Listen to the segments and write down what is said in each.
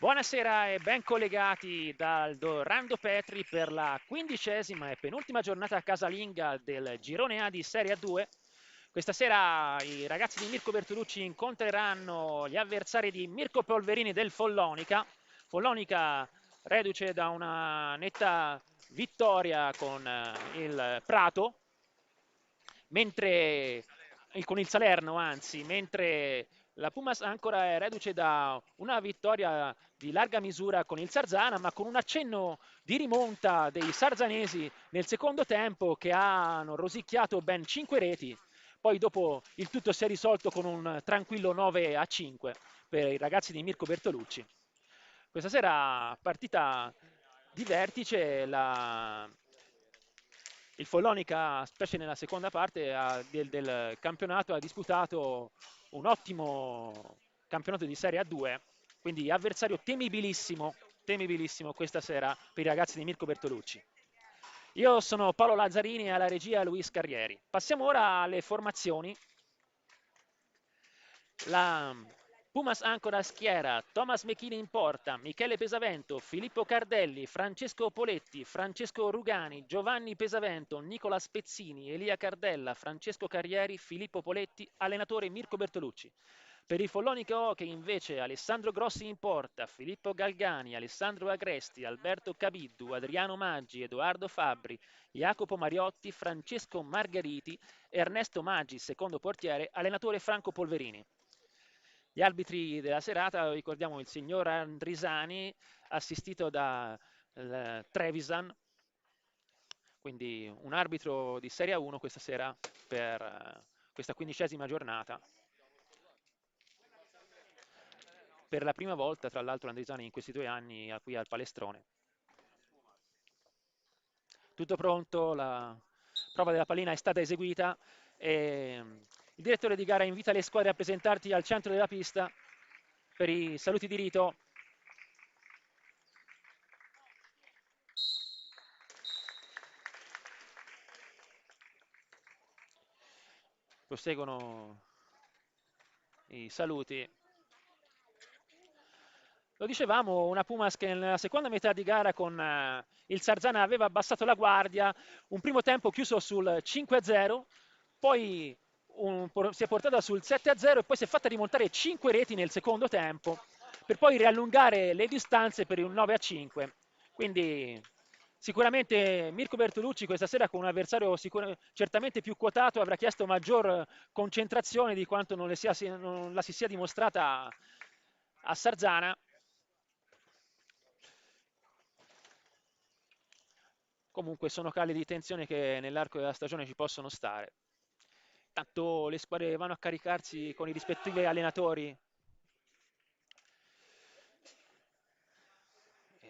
Buonasera e ben collegati dal Dorando Petri per la 15ª e penultima giornata casalinga del girone A di Serie A2. Questa sera i ragazzi di Mirko Bertolucci incontreranno gli avversari di Mirko Polverini del Follonica. Follonica reduce da una netta vittoria con il Prato, mentre con il Salerno, anzi, mentre la Pumas ancora è reduce da una vittoria di larga misura con il Sarzana, ma con un accenno di rimonta dei sarzanesi nel secondo tempo che hanno rosicchiato ben 5 reti. Poi dopo il tutto si è risolto con un tranquillo 9-5 per i ragazzi di Mirko Bertolucci. Questa sera partita di vertice, il Follonica, specie nella seconda parte del campionato, ha disputato un ottimo campionato di Serie A2, quindi avversario temibilissimo questa sera per i ragazzi di Mirko Bertolucci. Io sono Paolo Lazzarini e alla regia Luis Carrieri. Passiamo ora alle formazioni. La Pumas ancora schiera Thomas Mechini in porta, Michele Pesavento, Filippo Cardelli, Francesco Poletti, Francesco Rugani, Giovanni Pesavento, Nicola Spezzini, Elia Cardella, Francesco Carrieri, Filippo Poletti, allenatore Mirko Bertolucci. Per il Follonica Hockey invece Alessandro Grossi in porta, Filippo Galgani, Alessandro Agresti, Alberto Cabiddu, Adriano Maggi, Edoardo Fabbri, Jacopo Mariotti, Francesco Margheriti, Ernesto Maggi, secondo portiere, allenatore Franco Polverini. Gli arbitri della serata, ricordiamo il signor Andrisani, assistito da Trevisan, quindi un arbitro di Serie 1 questa sera per questa 15ª giornata. Per la prima volta, tra l'altro, Andrisani in questi 2 anni qui al Palestrone. Tutto pronto, la prova della pallina è stata eseguita e il direttore di gara invita le squadre a presentarsi al centro della pista per i saluti di rito. Proseguono i saluti. Lo dicevamo, una Pumas che nella seconda metà di gara con il Sarzana aveva abbassato la guardia, un primo tempo chiuso sul 5-0, poi si è portata sul 7-0 e poi si è fatta rimontare 5 reti nel secondo tempo, per poi riallungare le distanze per un 9-5. Quindi sicuramente Mirko Bertolucci questa sera con un avversario certamente più quotato avrà chiesto maggior concentrazione di quanto non la si sia dimostrata a Sarzana. Comunque sono cali di tensione che nell'arco della stagione ci possono stare. Tanto le squadre vanno a caricarsi con i rispettivi allenatori. Ci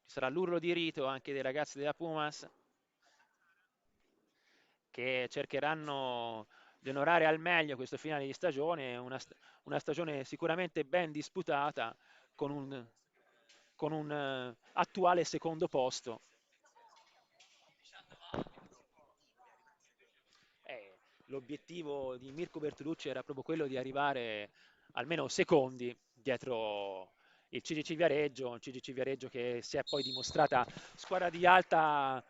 sarà l'urlo di rito anche dei ragazzi della Pumas che cercheranno di onorare al meglio questo finale di stagione, una stagione sicuramente ben disputata con un attuale secondo posto. L'obiettivo di Mirko Bertolucci era proprio quello di arrivare almeno secondi dietro il CGC Viareggio che si è poi dimostrata squadra di alta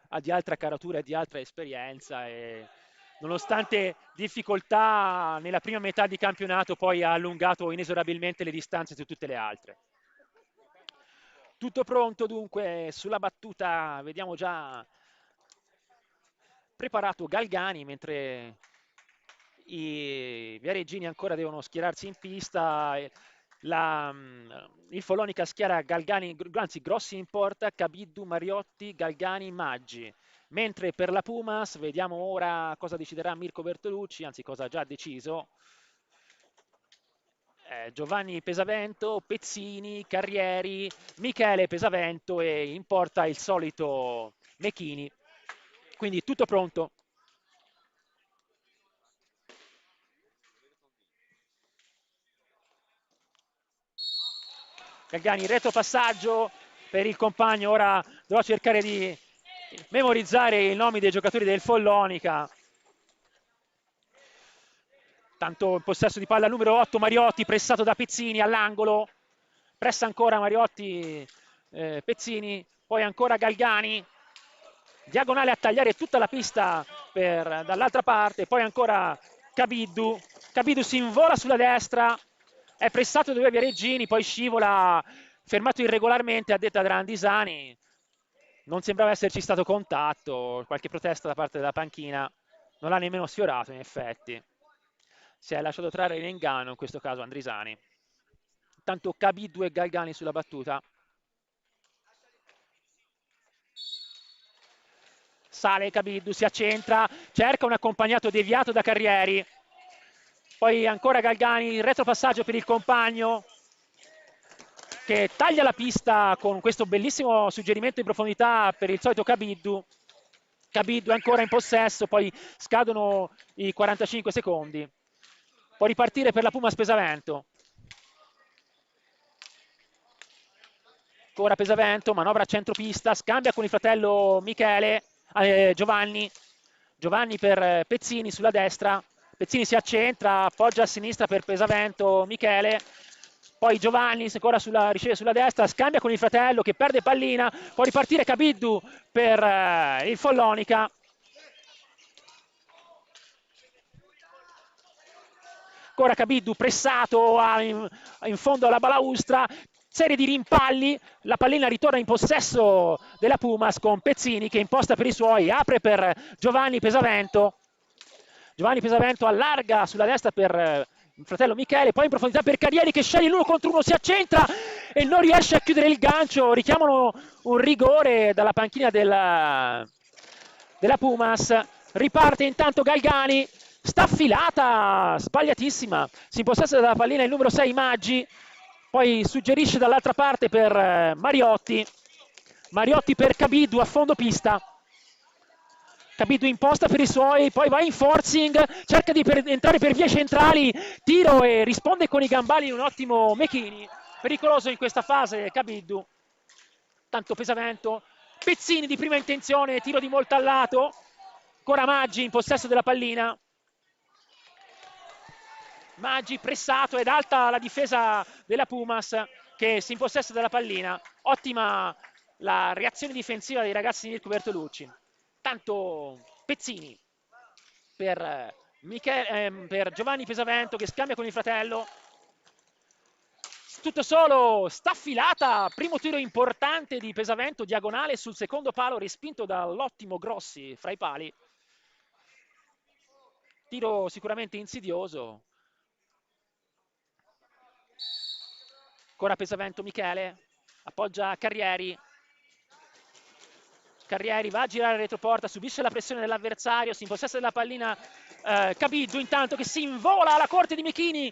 caratura e di alta esperienza e nonostante difficoltà nella prima metà di campionato poi ha allungato inesorabilmente le distanze su tutte le altre. Tutto pronto dunque sulla battuta, vediamo già preparato Galgani mentre i viareggini ancora devono schierarsi in pista. Il Follonica schiera Galgani, anzi Grossi in porta, Cabiddu, Mariotti, Galgani, Maggi. Mentre per la Pumas vediamo ora cosa deciderà Mirko Bertolucci, anzi cosa ha già deciso. Giovanni Pesavento, Pezzini, Carrieri, Michele Pesavento e in porta il solito Mechini. Quindi tutto pronto. Galgani, retropassaggio per il compagno, ora dovrà cercare di memorizzare i nomi dei giocatori del Follonica. Tanto in possesso di palla numero 8 Mariotti, pressato da Pezzini all'angolo. pressa ancora Mariotti, Pezzini, poi ancora Galgani, diagonale a tagliare tutta la pista dall'altra parte, poi ancora Cabiddu si invola sulla destra, è pressato da due Viareggini, poi scivola, fermato irregolarmente a detta Grandisani, non sembrava esserci stato contatto, qualche protesta da parte della panchina, non l'ha nemmeno sfiorato in effetti, si è lasciato trarre in inganno in questo caso Andrisani. Intanto Cabiddu e Galgani sulla battuta. Sale Cabiddu, si accentra, cerca un accompagnato deviato da Carrieri. Poi ancora Galgani, il retropassaggio per il compagno che taglia la pista con questo bellissimo suggerimento in profondità per il solito Cabiddu. Cabiddu è ancora in possesso, poi scadono i 45 secondi. Può ripartire per la Pumas Pesavento. Ancora Pesavento, manovra a centropista, scambia con il fratello Michele, Giovanni per Pezzini sulla destra, Pezzini si accentra, appoggia a sinistra per Pesavento Michele, poi Giovanni ancora riceve sulla destra, scambia con il fratello che perde pallina, può ripartire Cabiddu per il Follonica. Ancora Cabiddu pressato in fondo alla balaustra, serie di rimpalli, la pallina ritorna in possesso della Pumas con Pezzini che imposta per i suoi, apre per Giovanni Pesavento allarga sulla destra per il fratello Michele, poi in profondità per Carrieri che sceglie l'uno contro uno, si accentra e non riesce a chiudere il gancio, richiamano un rigore dalla panchina della Pumas, riparte intanto Galgani, staffilata, sbagliatissima, si impossessa della pallina il numero 6 Maggi, poi suggerisce dall'altra parte per Mariotti per Cabiddu a fondo pista. Cabiddu imposta per i suoi, poi va in forcing, cerca di entrare per vie centrali, tiro e risponde con i gambali un ottimo Mechini. Pericoloso in questa fase Cabiddu. Tanto Pesavento, Pezzini di prima intenzione, tiro di molto al lato. Ancora Maggi in possesso della pallina. Maggi pressato ed alta la difesa della Pumas che si impossessa della pallina. Ottima la reazione difensiva dei ragazzi di Mirko Bertolucci. Tanto Pezzini per Giovanni Pesavento che scambia con il fratello. Tutto solo, staffilata, primo tiro importante di Pesavento, diagonale sul secondo palo, respinto dall'ottimo Grossi fra i pali. Tiro sicuramente insidioso. Ancora Pesavento Michele, appoggia Carrieri. Carrieri va a girare retroporta, subisce la pressione dell'avversario, si impossessa della pallina Cabiddu intanto che si invola alla corte di Mechini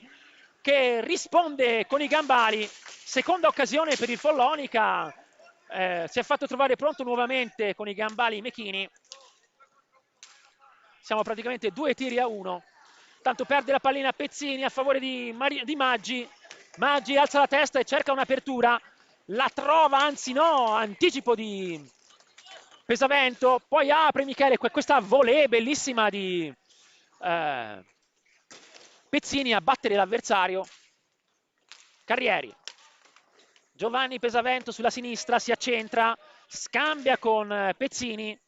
che risponde con i gambali. Seconda occasione per il Follonica, si è fatto trovare pronto nuovamente con i gambali Mechini. Siamo praticamente 2 tiri a 1. Tanto perde la pallina Pezzini a favore di Maggi. Maggi alza la testa e cerca un'apertura, la trova, anzi no, anticipo di Pesavento, poi apre Michele, questa volée bellissima di Pezzini a battere l'avversario. Carrieri, Giovanni Pesavento sulla sinistra, si accentra, scambia con Pezzini.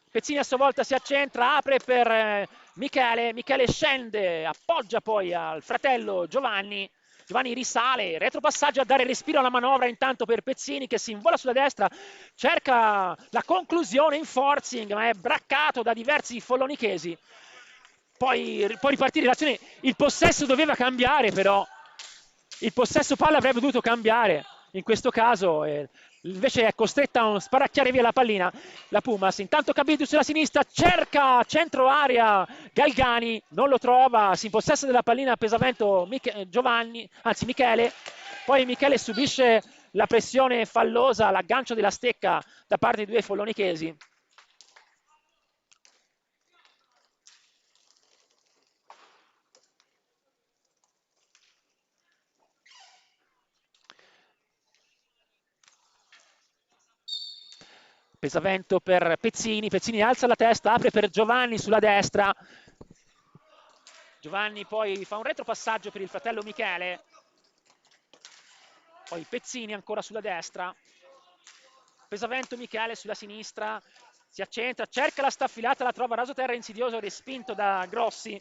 Pezzini a sua volta si accentra, apre per Michele, Michele scende, appoggia poi al fratello Giovanni. Giovanni risale, retropassaggio a dare respiro alla manovra intanto per Pezzini che si invola sulla destra, cerca la conclusione in forcing ma è braccato da diversi follonichesi. Poi può ripartire l'azione, il possesso doveva cambiare però, il possesso palla avrebbe dovuto cambiare in questo caso, invece è costretta a sparacchiare via la pallina la Pumas. Intanto Cabiddu sulla sinistra cerca centro area Galgani, non lo trova, si impossessa della pallina a Pesavento Michele, poi Michele subisce la pressione fallosa, l'aggancio della stecca da parte dei due follonichesi. Pesavento per Pezzini, Pezzini alza la testa, apre per Giovanni sulla destra. Giovanni poi fa un retropassaggio per il fratello Michele. Poi Pezzini ancora sulla destra. Pesavento Michele sulla sinistra. Si accentra, cerca la staffilata, la trova raso terra insidioso, respinto da Grossi.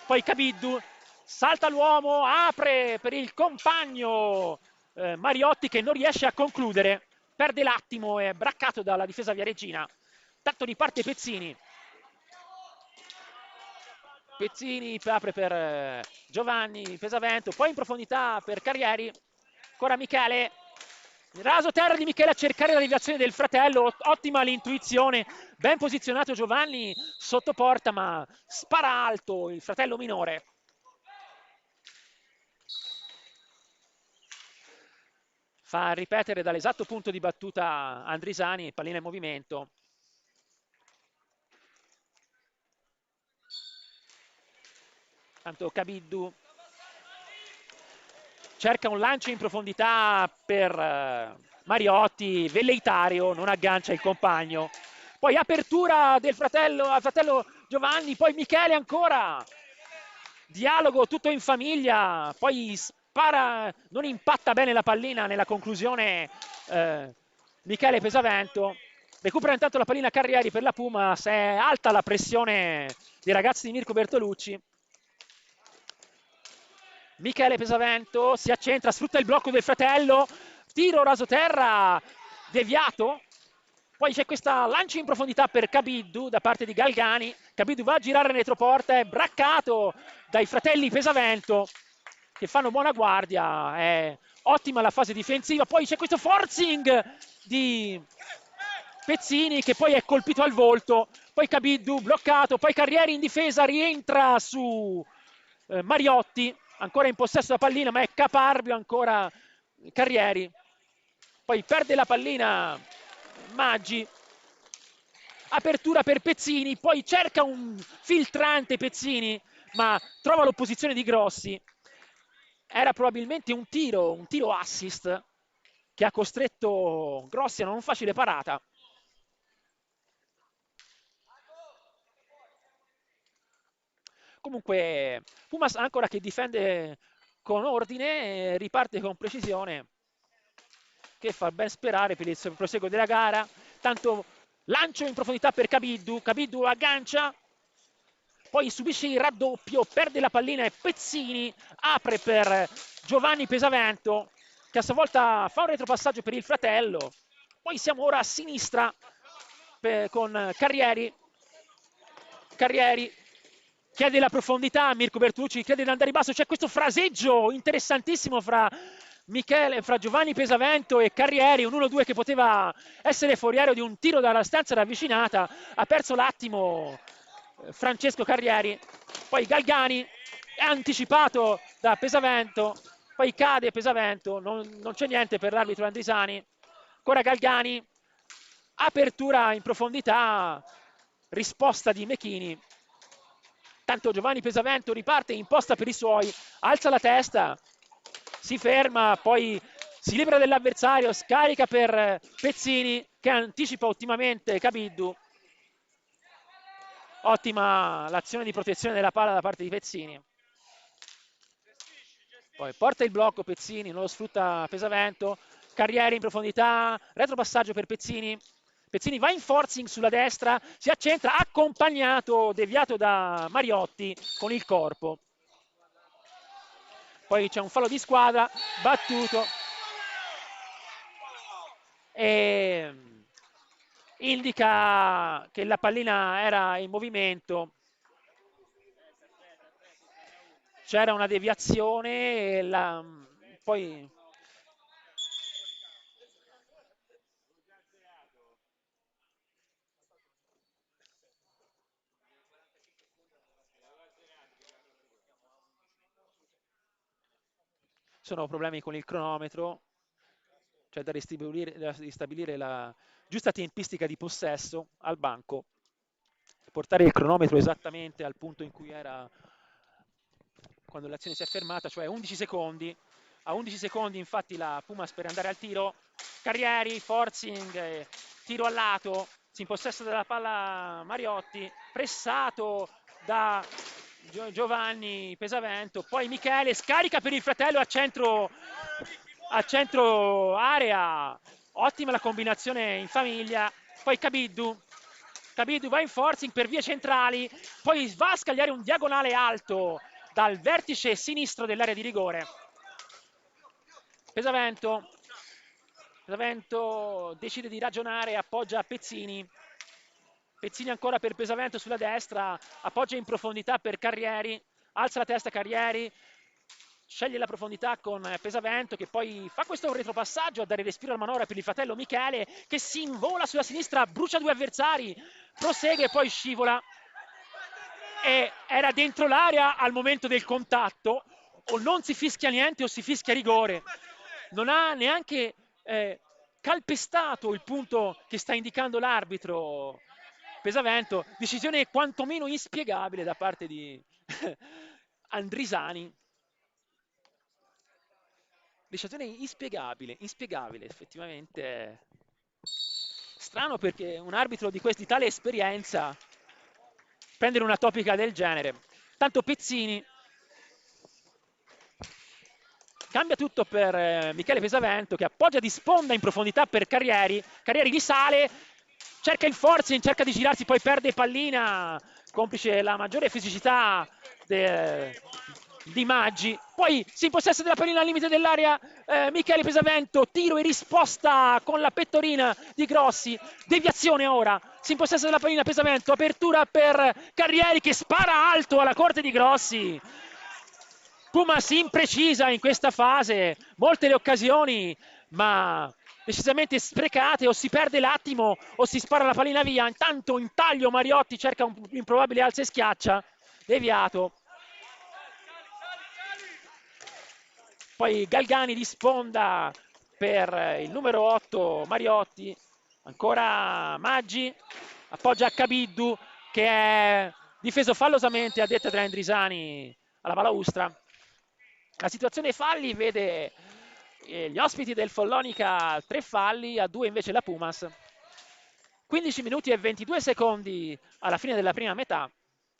Poi Cabiddu, salta l'uomo, apre per il compagno Mariotti che non riesce a concludere. Perde l'attimo, è braccato dalla difesa viareggina. Tanto riparte Pezzini. Pezzini apre per Giovanni Pesavento, poi in profondità per Carrieri, ancora Michele, raso terra di Michele a cercare la deviazione del fratello, ottima l'intuizione, ben posizionato Giovanni sotto porta ma spara alto il fratello minore. Fa ripetere dall'esatto punto di battuta Andrisani, pallina in movimento. Tanto Cabiddu cerca un lancio in profondità per Mariotti, velleitario, non aggancia il compagno. Poi apertura del fratello Giovanni, poi Michele ancora. Dialogo tutto in famiglia, poi spara, non impatta bene la pallina nella conclusione Michele Pesavento. Recupera intanto la pallina Carrieri per la Puma, se è alta la pressione dei ragazzi di Mirko Bertolucci. Michele Pesavento si accentra, sfrutta il blocco del fratello, tiro raso terra, deviato. Poi c'è questa lancio in profondità per Cabiddu da parte di Galgani. Cabiddu va a girare retroporta, è braccato dai fratelli Pesavento che fanno buona guardia, è ottima la fase difensiva. Poi c'è questo forcing di Pezzini che poi è colpito al volto. Poi Cabiddu bloccato, poi Carrieri in difesa, rientra su Mariotti, ancora in possesso della pallina, ma è caparbio ancora Carrieri. Poi perde la pallina Maggi. Apertura per Pezzini, poi cerca un filtrante Pezzini, ma trova l'opposizione di Grossi. Era probabilmente un tiro assist che ha costretto Grossi a non facile parata. Comunque Pumas ancora che difende con ordine, riparte con precisione, che fa ben sperare per il proseguo della gara. Tanto lancio in profondità per Cabiddu, Cabiddu aggancia, poi subisce il raddoppio, perde la pallina e Pezzini apre per Giovanni Pesavento, che a sua volta fa un retropassaggio per il fratello. Poi siamo ora a sinistra con Carrieri. Carrieri chiede la profondità a Mirko Bertucci, chiede di andare in basso, c'è questo fraseggio interessantissimo fra Giovanni Pesavento e Carrieri, un 1-2 che poteva essere foriero di un tiro dalla stanza ravvicinata, ha perso l'attimo Francesco Carrieri, poi Galgani è anticipato da Pesavento, poi cade Pesavento, non c'è niente per l'arbitro Andrisani, ancora Galgani, apertura in profondità, risposta di Mechini. Tanto Giovanni Pesavento riparte, imposta per i suoi, alza la testa, si ferma, poi si libera dell'avversario, scarica per Pezzini che anticipa ottimamente Cabiddu. Ottima l'azione di protezione della palla da parte di Pezzini. Poi porta il blocco Pezzini, non lo sfrutta Pesavento. Carrieri in profondità, retropassaggio per Pezzini. Pezzini va in forcing sulla destra, si accentra, accompagnato, deviato da Mariotti con il corpo. Poi c'è un fallo di squadra, battuto. E indica che la pallina era in movimento. C'era una deviazione e poi sono problemi con il cronometro, cioè da ristabilire la giusta tempistica di possesso al banco, portare il cronometro esattamente al punto in cui era quando l'azione si è fermata, cioè 11 secondi. A 11 secondi infatti la Pumas per andare al tiro, Carrieri, forcing, tiro al lato, si impossessa della palla Mariotti, pressato da Giovanni Pesavento, poi Michele scarica per il fratello a centro a centro area, ottima la combinazione in famiglia, poi Kabiddu va in forcing per vie centrali, poi va a scagliare un diagonale alto dal vertice sinistro dell'area di rigore. Pesavento, Pesavento decide di ragionare, appoggia Pezzini. Pezzini ancora per Pesavento sulla destra, appoggia in profondità per Carrieri, alza la testa Carrieri, sceglie la profondità con Pesavento che poi fa questo retropassaggio a dare respiro alla manovra per il fratello Michele che si invola sulla sinistra, brucia due avversari, prosegue e poi scivola e era dentro l'area al momento del contatto, o non si fischia niente o si fischia rigore. Non ha neanche calpestato il punto che sta indicando l'arbitro Pesavento, decisione quantomeno inspiegabile da parte di Andrisani. Decisione inspiegabile, effettivamente. Strano perché un arbitro di tale esperienza prendere una topica del genere. Tanto Pezzini cambia tutto per Michele Pesavento che appoggia di sponda in profondità per Carrieri. Carrieri risale, cerca il forcing, cerca di girarsi, poi perde pallina, complice la maggiore fisicità di Maggi. Poi si impossessa della pallina al limite dell'area Michele Pesavento, tiro e risposta con la pettorina di Grossi. Deviazione ora, si impossessa della pallina Pesavento, apertura per Carrieri che spara alto alla corte di Grossi. Pumas imprecisa in questa fase, molte le occasioni, ma decisamente sprecate, o si perde l'attimo o si spara la pallina via. Intanto in taglio Mariotti cerca un improbabile alza e schiaccia, deviato. Poi Galgani di sponda per il numero 8 Mariotti, ancora Maggi, appoggia a Kabiddu che è difeso fallosamente a detta da Endrisani alla balaustra. La situazione falli vede gli ospiti del Follonica 3 falli, a 2 invece la Pumas. 15 minuti e 22 secondi alla fine della prima metà.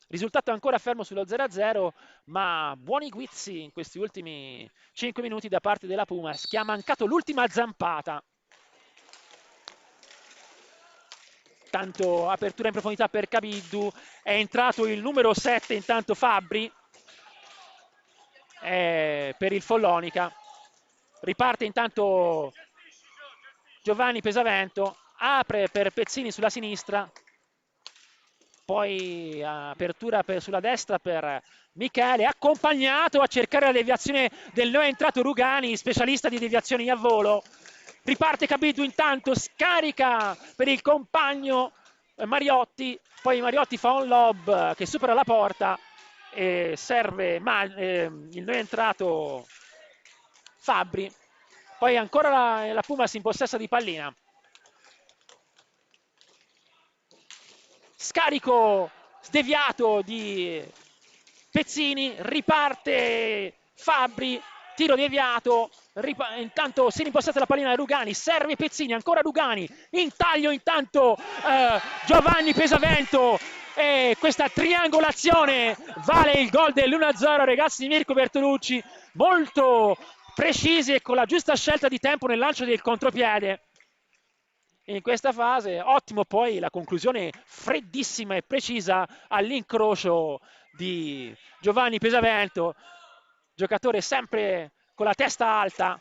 Risultato ancora fermo sullo 0-0, ma buoni guizzi in questi ultimi 5 minuti da parte della Pumas, che ha mancato l'ultima zampata. Tanto apertura in profondità per Kabiddu, è entrato il numero 7 intanto Fabbri per il Follonica. Riparte intanto Giovanni Pesavento, apre per Pezzini sulla sinistra, poi apertura sulla destra per Michele, accompagnato a cercare la deviazione del neoentrato Rugani, specialista di deviazioni a volo. Riparte Kabiddu intanto, scarica per il compagno Mariotti, poi Mariotti fa un lob che supera la porta e serve il neoentrato Fabbri. Poi ancora la Puma si impossessa di pallina. Scarico sdeviato di Pezzini, riparte Fabbri, tiro deviato, intanto si rimpossata la pallina da Rugani, serve Pezzini, ancora Rugani, in taglio intanto Giovanni Pesavento e questa triangolazione vale il gol dell'1-0 ragazzi di Mirko Bertolucci, molto precisi e con la giusta scelta di tempo nel lancio del contropiede. In questa fase, ottimo poi la conclusione freddissima e precisa all'incrocio di Giovanni Pesavento, giocatore sempre con la testa alta.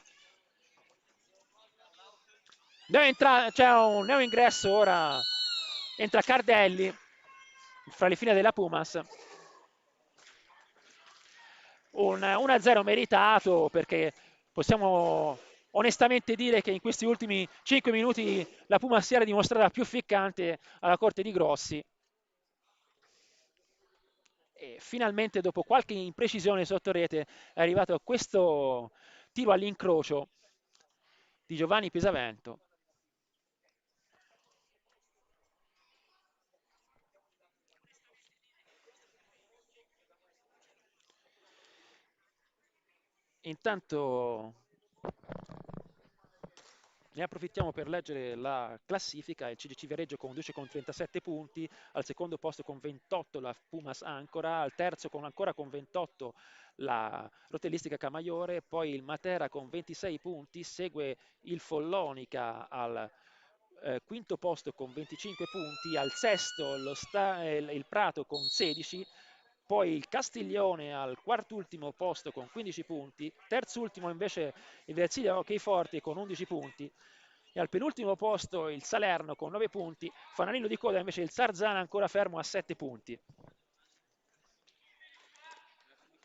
C'è un neo ingresso ora, entra Cardelli fra le file della Pumas. Un 1-0 meritato perché possiamo onestamente dire che in questi ultimi 5 minuti la Puma si era dimostrata più ficcante alla corte di Grossi e finalmente dopo qualche imprecisione sotto rete è arrivato questo tiro all'incrocio di Giovanni Pesavento. Intanto Ne approfittiamo per leggere la classifica. Il CGC Viareggio conduce con 37 punti, al secondo posto con 28 la Pumas Ancora, al terzo ancora con 28 la Rotellistica Camaiore, poi il Matera con 26 punti, segue il Follonica al quinto posto con 25 punti, al sesto il Prato con 16, poi il Castiglione al quartultimo posto con 15 punti, terzultimo invece il Versilia Hockey Forti con 11 punti, e al penultimo posto il Salerno con 9 punti, fanalino di coda invece il Sarzana ancora fermo a 7 punti.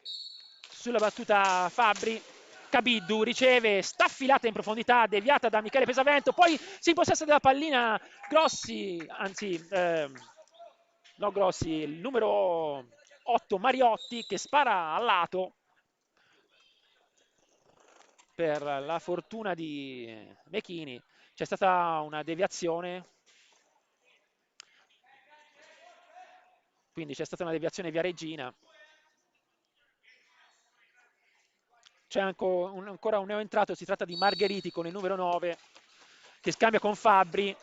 Sulla battuta Fabbri, Cabiddu riceve, staffilata in profondità, deviata da Michele Pesavento, poi si impossessa della pallina Grossi, anzi no Grossi, il numero 8 Mariotti che spara al lato per la fortuna di Mechini. C'è stata una deviazione, quindi c'è stata una deviazione via Regina. C'è ancora un neoentrato, si tratta di Margheriti con il numero 9 che scambia con Fabbri.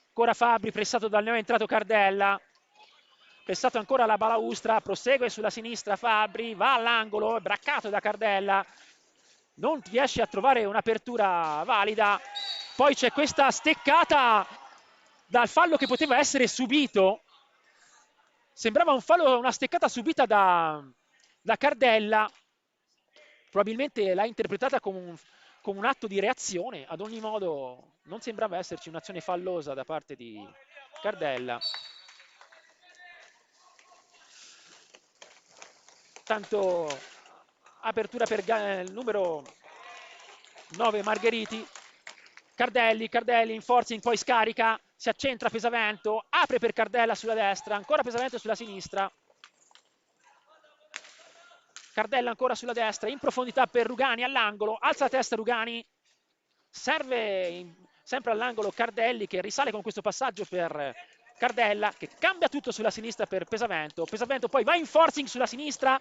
Ancora Fabbri pressato dal neoentrato Cardella. Pressato ancora la balaustra, prosegue sulla sinistra Fabbri, va all'angolo, è braccato da Cardella. Non riesce a trovare un'apertura valida. Poi c'è questa steccata dal fallo che poteva essere subito. Sembrava un fallo, una steccata subita da Cardella. Probabilmente l'ha interpretata come un atto di reazione. Ad ogni modo non sembrava esserci un'azione fallosa da parte di Cardella. Tanto apertura per il numero 9 Margheriti. Cardelli in forcing, poi scarica, si accentra Pesavento, apre per Cardella sulla destra, ancora Pesavento sulla sinistra. Cardella ancora sulla destra, in profondità per Rugani all'angolo, alza la testa Rugani, serve sempre all'angolo Cardelli che risale con questo passaggio per Cardella che cambia tutto sulla sinistra per Pesavento. Pesavento poi va in forcing sulla sinistra,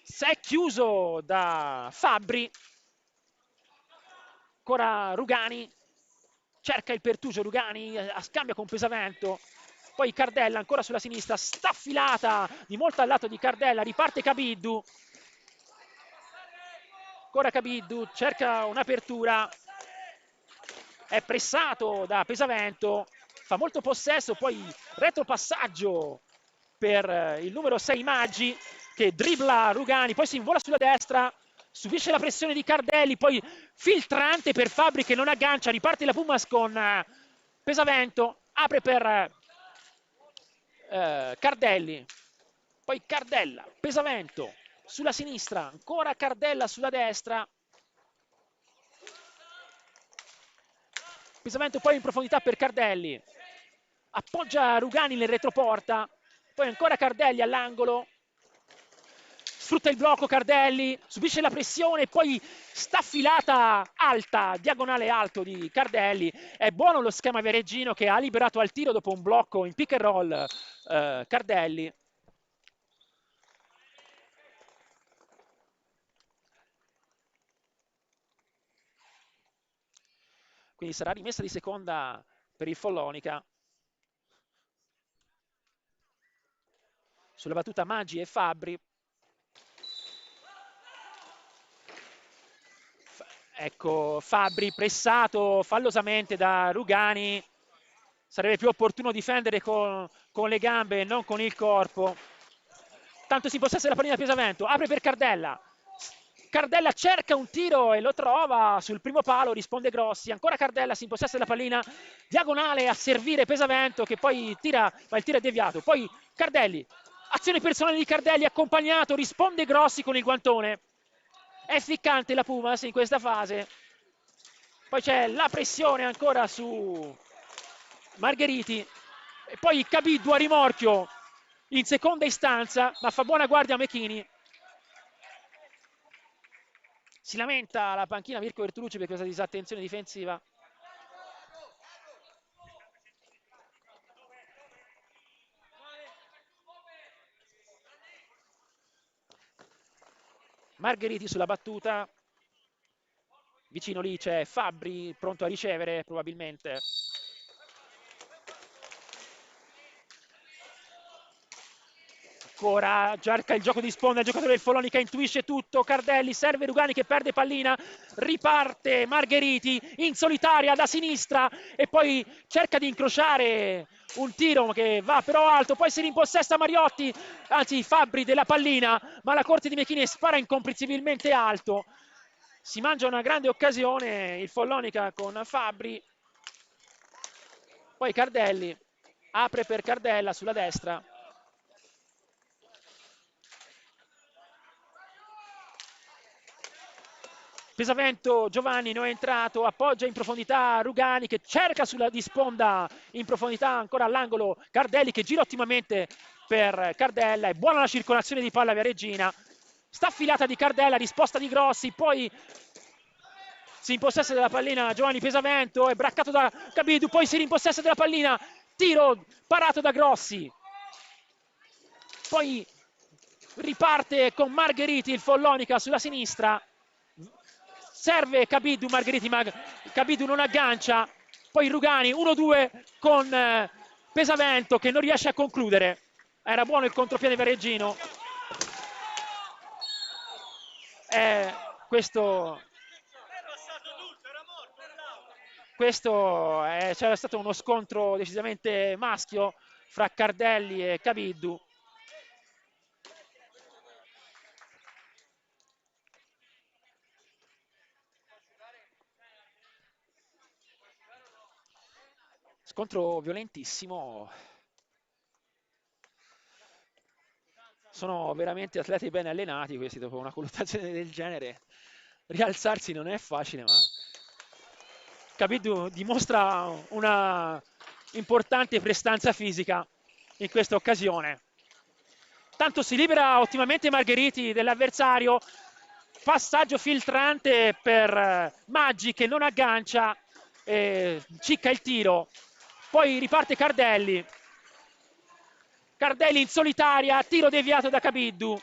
si è chiuso da Fabbri. Ancora Rugani, cerca il pertugio Rugani, scambia con Pesavento. Poi Cardella ancora sulla sinistra, staffilata di molto al lato di Cardella, riparte Cabiddu. Ancora Cabiddu, cerca un'apertura, è pressato da Pesavento, fa molto possesso, poi retropassaggio per il numero 6 Maggi che dribbla Rugani, poi si invola sulla destra, subisce la pressione di Cardelli, poi filtrante per Fabbri che non aggancia, riparte la Pumas con Pesavento, apre per Cardelli, poi Cardella, Pesavento sulla sinistra, ancora Cardella sulla destra, Pesavento poi in profondità per Cardelli, appoggia Rugani nel retroporta, poi ancora Cardelli all'angolo, sfrutta il blocco Cardelli, subisce la pressione, poi staffilata alta, diagonale alto di Cardelli. È buono lo schema Viareggino che ha liberato al tiro dopo un blocco in pick and roll Cardelli. Quindi sarà rimessa di seconda per il Follonica. Sulla battuta Maggi e Fabbri. Ecco, Fabbri pressato fallosamente da Rugani. Sarebbe più opportuno difendere con le gambe e non con il corpo. Tanto si possessa la pallina Pesavento, apre per Cardella. Cardella cerca un tiro e lo trova sul primo palo, risponde Grossi. Ancora Cardella si impossessa della pallina, diagonale a servire Pesavento che poi tira, ma il tiro è deviato. Poi Cardelli, azione personale di Cardelli accompagnato, risponde Grossi con il guantone. È ficcante la Pumas in questa fase. Poi c'è la pressione ancora su Margheriti. E poi Cabiddu a rimorchio in seconda istanza, ma fa buona guardia a Mechini. Si lamenta la panchina Mirko Bertolucci per questa disattenzione difensiva. Margheriti sulla battuta. Vicino lì c'è Fabbri, pronto a ricevere probabilmente. Ancora cerca il gioco di sponda, il giocatore del Follonica intuisce tutto, Cardelli serve Rugani che perde pallina, riparte Margheriti in solitaria da sinistra e poi cerca di incrociare un tiro che va però alto, poi si rimpossessa Mariotti, anzi Fabbri della pallina, ma la corte di Mechini spara incomprensibilmente alto. Si mangia una grande occasione il Follonica con Fabbri, poi Cardelli apre per Cardella sulla destra. Pesavento, Giovanni non è entrato, appoggia in profondità Rugani che cerca di sponda in profondità ancora all'angolo Cardelli che gira ottimamente per Cardella, è buona la circolazione di palla via Regina, sta affilata di Cardella, risposta di Grossi, poi si impossessa della pallina Giovanni Pesavento, è braccato da Cabidu, poi si rimpossessa della pallina, tiro parato da Grossi, poi riparte con Margheriti il Follonica sulla sinistra, serve Cabidu Margheriti, ma Cabidu non aggancia, poi Rugani 1-2 con Pesavento che non riesce a concludere, era buono il contropiede Verreggino, questo c'era stato uno scontro decisamente maschio fra Cardelli e Cabiddu. Scontro violentissimo. Sono veramente atleti ben allenati questi dopo una colluttazione del genere. Rialzarsi non è facile, ma Cabiddu dimostra una importante prestanza fisica in questa occasione. Tanto si libera ottimamente Margheriti dell'avversario, passaggio filtrante per Maggi che non aggancia, cicca il tiro, poi riparte Cardelli, Cardelli in solitaria, tiro deviato da Cabiddu,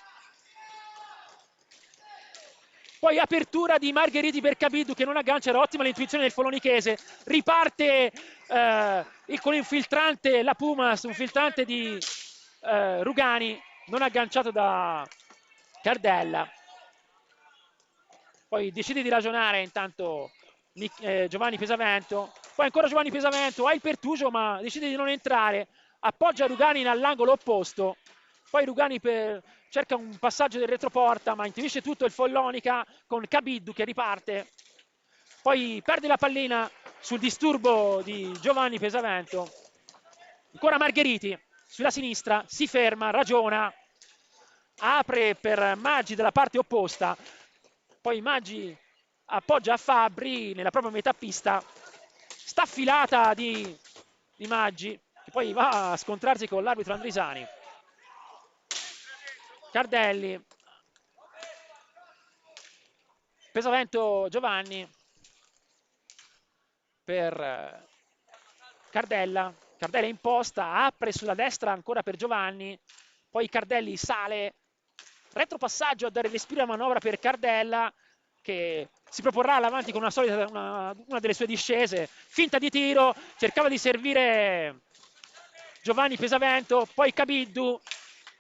poi apertura di Margheriti per Cabiddu che non aggancia, era ottima l'intuizione del Folonichese, riparte con il filtrante la Pumas, un filtrante di Rugani, non agganciato da Cardella. Poi decide di ragionare intanto Giovanni Pesavento, poi ancora Giovanni Pesavento, ha il pertugio ma decide di non entrare, appoggia Rugani all'angolo opposto, poi Rugani cerca un passaggio del retroporta ma intuisce tutto il Follonica con Cabiddu che riparte, poi perde la pallina sul disturbo di Giovanni Pesavento, ancora Margheriti sulla sinistra, si ferma, ragiona, apre per Maggi dalla parte opposta, poi Maggi appoggia a Fabbri nella propria metà pista, sta affilata di Maggi che poi va a scontrarsi con l'arbitro Andrisani. Cardelli, Pesavento Giovanni per Cardella, Cardella imposta, apre sulla destra ancora per Giovanni, poi Cardelli sale, retropassaggio a dare respiro alla manovra per Cardella che si proporrà all'avanti con una delle sue discese, finta di tiro, cercava di servire Giovanni Pesavento, poi Cabiddu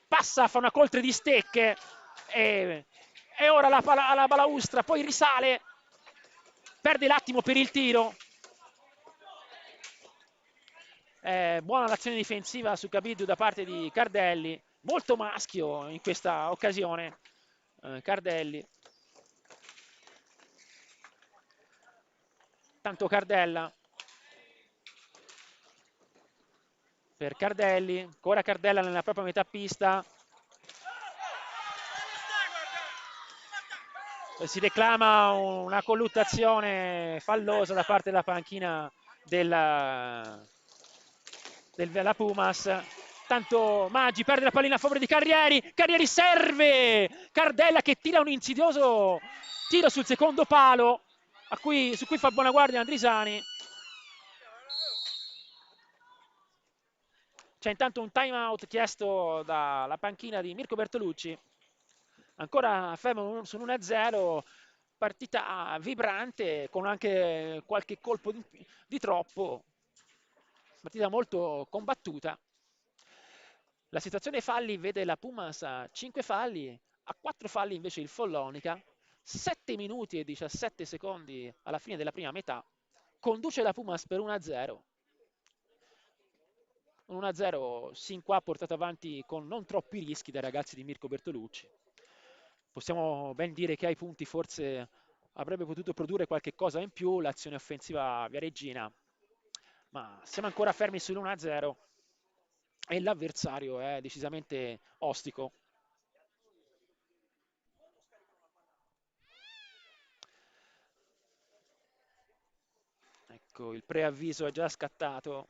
passa, fa una coltre di stecche e ora la balaustra, poi risale, perde l'attimo per il tiro. Buona l'azione difensiva su Cabiddu da parte di Cardelli, molto maschio in questa occasione Cardelli. Tanto Cardella per Cardelli, ancora Cardella nella propria metà pista, si reclama una colluttazione fallosa da parte della panchina della Pumas. Tanto Maggi perde la pallina a favore di Carrieri, Carrieri serve, Cardella che tira un insidioso tiro sul secondo palo su cui fa buona guardia Andrisani. C'è intanto un time out chiesto dalla panchina di Mirko Bertolucci, ancora fermo su 1-0, partita vibrante con anche qualche colpo di troppo, partita molto combattuta. La situazione falli vede la Pumas a 5 falli, a 4 falli invece il Follonica, 7 minuti e 17 secondi alla fine della prima metà, conduce la Pumas per 1-0. Un 1-0 sin qua portato avanti con non troppi rischi dai ragazzi di Mirko Bertolucci. Possiamo ben dire che ai punti forse avrebbe potuto produrre qualche cosa in più l'azione offensiva viareggina, ma siamo ancora fermi sull'1-0 e l'avversario è decisamente ostico. Ecco, il preavviso è già scattato.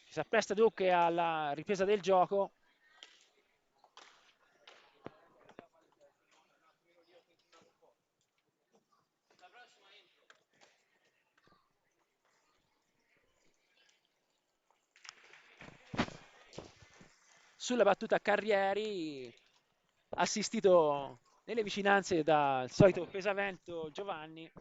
Si appresta dunque alla ripresa del gioco. Sulla battuta Carrieri, assistito nelle vicinanze dal solito pesavento Giovanni.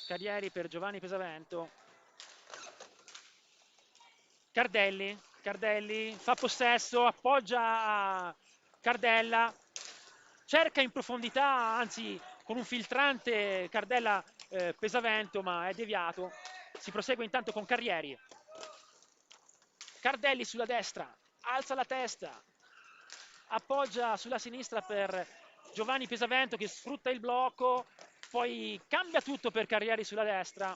Carrieri per Giovanni Pesavento. Cardelli fa possesso, appoggia a Cardella, cerca in profondità, anzi con un filtrante Cardella Pesavento, ma è deviato. Si prosegue intanto con Carrieri. Cardelli sulla destra, alza la testa, appoggia sulla sinistra per Giovanni Pesavento che sfrutta il blocco, poi cambia tutto per Carrieri sulla destra.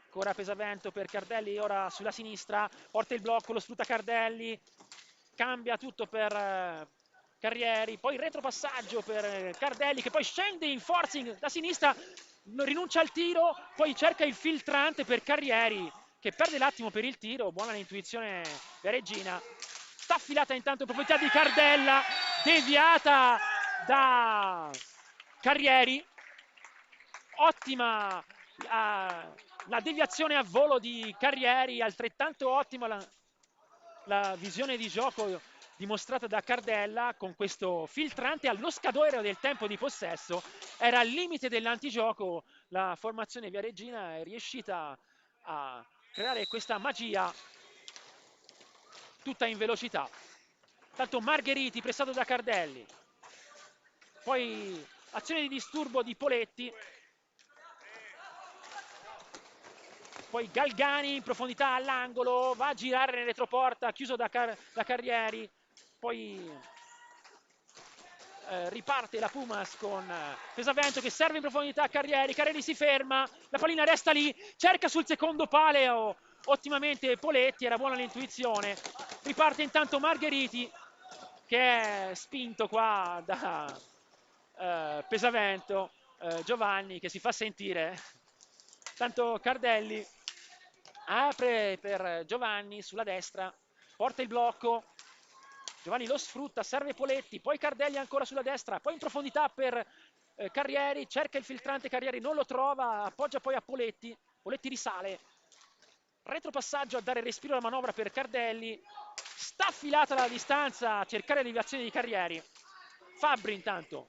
Ancora Pesavento per Cardelli, ora sulla sinistra, porta il blocco, lo sfrutta Cardelli, cambia tutto per Carrieri, poi retropassaggio per Cardelli che poi scende in forcing da sinistra, rinuncia al tiro, poi cerca il filtrante per Carrieri che perde l'attimo per il tiro, buona l'intuizione Regina. Sta affilata intanto in profondità di Cardella, deviata da Carrieri, ottima la deviazione a volo di Carrieri, altrettanto ottima la visione di gioco dimostrata da Cardella con questo filtrante allo scadere del tempo di possesso. Era al limite dell'antigioco, la formazione viareggina è riuscita a creare questa magia tutta in velocità. Tanto Margheriti pressato da Cardelli, poi azione di disturbo di Poletti, poi Galgani in profondità all'angolo, va a girare nel retroporta, chiuso da Carrieri, poi riparte la Pumas con Pesavento che serve in profondità a Carrieri, Carrieri si ferma, la pallina resta lì, cerca sul secondo paleo ottimamente Poletti, era buona l'intuizione, riparte intanto Margheriti che è spinto qua da Pesavento, Giovanni che si fa sentire, tanto Cardelli apre per Giovanni sulla destra, porta il blocco, Giovanni lo sfrutta, serve Poletti, poi Cardelli ancora sulla destra, poi in profondità per Carrieri, cerca il filtrante Carrieri, non lo trova, appoggia poi a Poletti, Poletti risale, retropassaggio a dare respiro alla manovra per Cardelli, sta affilata la distanza a cercare le deviazioni di Carrieri, Fabbri intanto,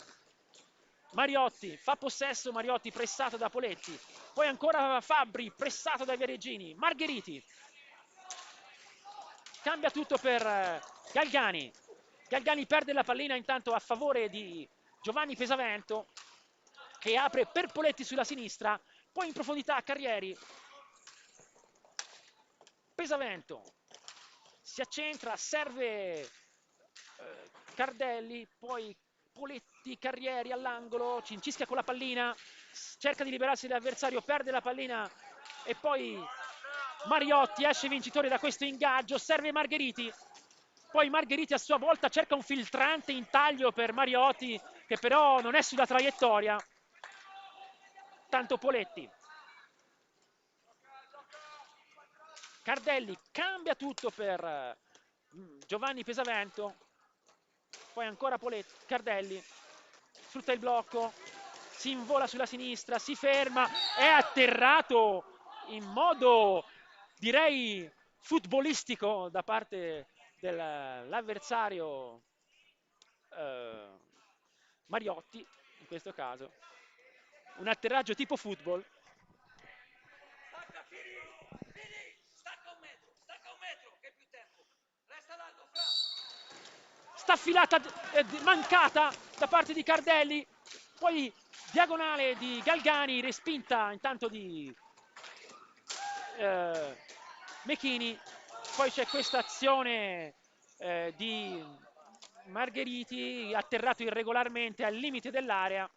Mariotti, fa possesso Mariotti pressato da Poletti, poi ancora Fabbri pressato dai Viareggini, Margheriti, cambia tutto per Galgani, Galgani perde la pallina intanto a favore di Giovanni Pesavento che apre per Poletti sulla sinistra, poi in profondità Carrieri, Pesavento si accentra, serve Cardelli, poi Poletti, Carrieri all'angolo, cincischia con la pallina, cerca di liberarsi dall'avversario, perde la pallina e poi Mariotti esce vincitore da questo ingaggio, serve Margheriti, poi Margheriti a sua volta cerca un filtrante in taglio per Mariotti che però non è sulla traiettoria, tanto Poletti Cardelli cambia tutto per Giovanni Pesavento, poi ancora Cardelli, sfrutta il blocco, si invola sulla sinistra, si ferma, è atterrato in modo, direi, futbolistico da parte dell'avversario Mariotti, in questo caso. Un atterraggio tipo football. Staffilata mancata da parte di Cardelli, poi diagonale di Galgani, respinta intanto di Mechini, poi c'è questa azione di Margheriti atterrato irregolarmente al limite dell'area,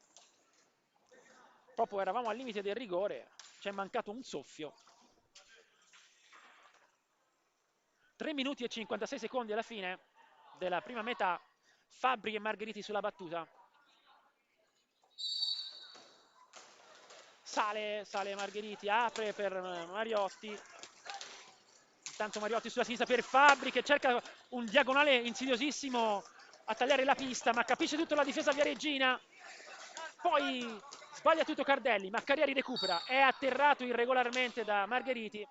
proprio eravamo al limite del rigore, ci è mancato un soffio. 3 minuti e 56 secondi alla fine della prima metà, Fabbri e Margheriti sulla battuta. Sale Margheriti, apre per Mariotti. Intanto Mariotti sulla sinistra per Fabbri che cerca un diagonale insidiosissimo a tagliare la pista, ma capisce tutta la difesa viareggina. Poi sbaglia tutto Cardelli, ma Carrieri recupera. È atterrato irregolarmente da Margheriti,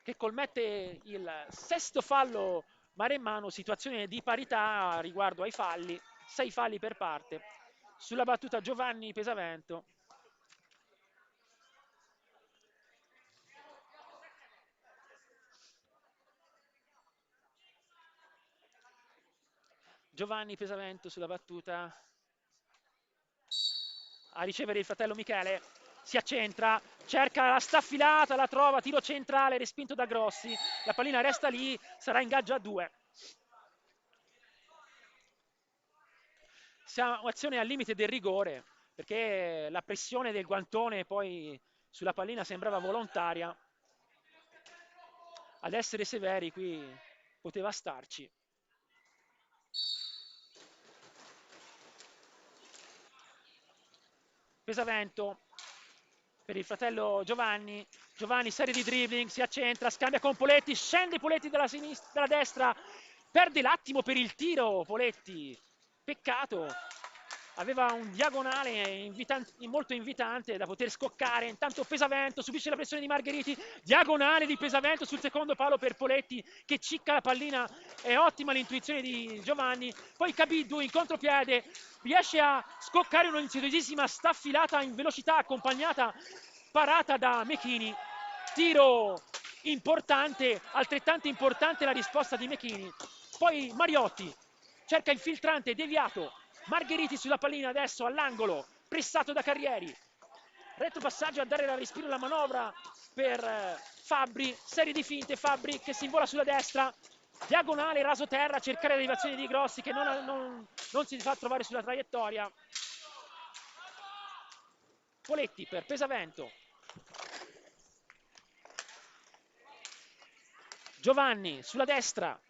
che commette il sesto fallo maremmano, situazione di parità riguardo ai falli, 6 falli per parte. Sulla battuta Giovanni Pesavento. Giovanni Pesavento sulla battuta a ricevere il fratello Michele, si accentra, cerca la staffilata, la trova, tiro centrale respinto da Grossi, la pallina resta lì, sarà in gaggio a 2. Siamo azione al limite del rigore, perché la pressione del guantone poi sulla pallina sembrava volontaria. Ad essere severi qui poteva starci. Pesavento per il fratello Giovanni. Giovanni, serie di dribbling, si accentra, scambia con Poletti, scende Poletti dalla sinistra, dalla destra, perde l'attimo per il tiro Poletti. Peccato. Aveva un diagonale molto invitante da poter scoccare. Intanto Pesavento subisce la pressione di Margheriti. Diagonale di Pesavento sul secondo palo per Poletti che cicca la pallina. È ottima l'intuizione di Giovanni. Poi Cabiddu in contropiede riesce a scoccare un'insidiosissima staffilata in velocità accompagnata parata da Mechini. Tiro importante, altrettanto importante la risposta di Mechini. Poi Mariotti cerca il filtrante deviato. Margheriti sulla pallina adesso all'angolo, pressato da Carrieri. Retropassaggio a dare la respiro alla manovra per Fabbri, serie di finte, Fabbri che si invola sulla destra, diagonale raso terra, cercare l'elevazione di Grossi che non si fa trovare sulla traiettoria. Poletti per Pesavento. Giovanni sulla destra,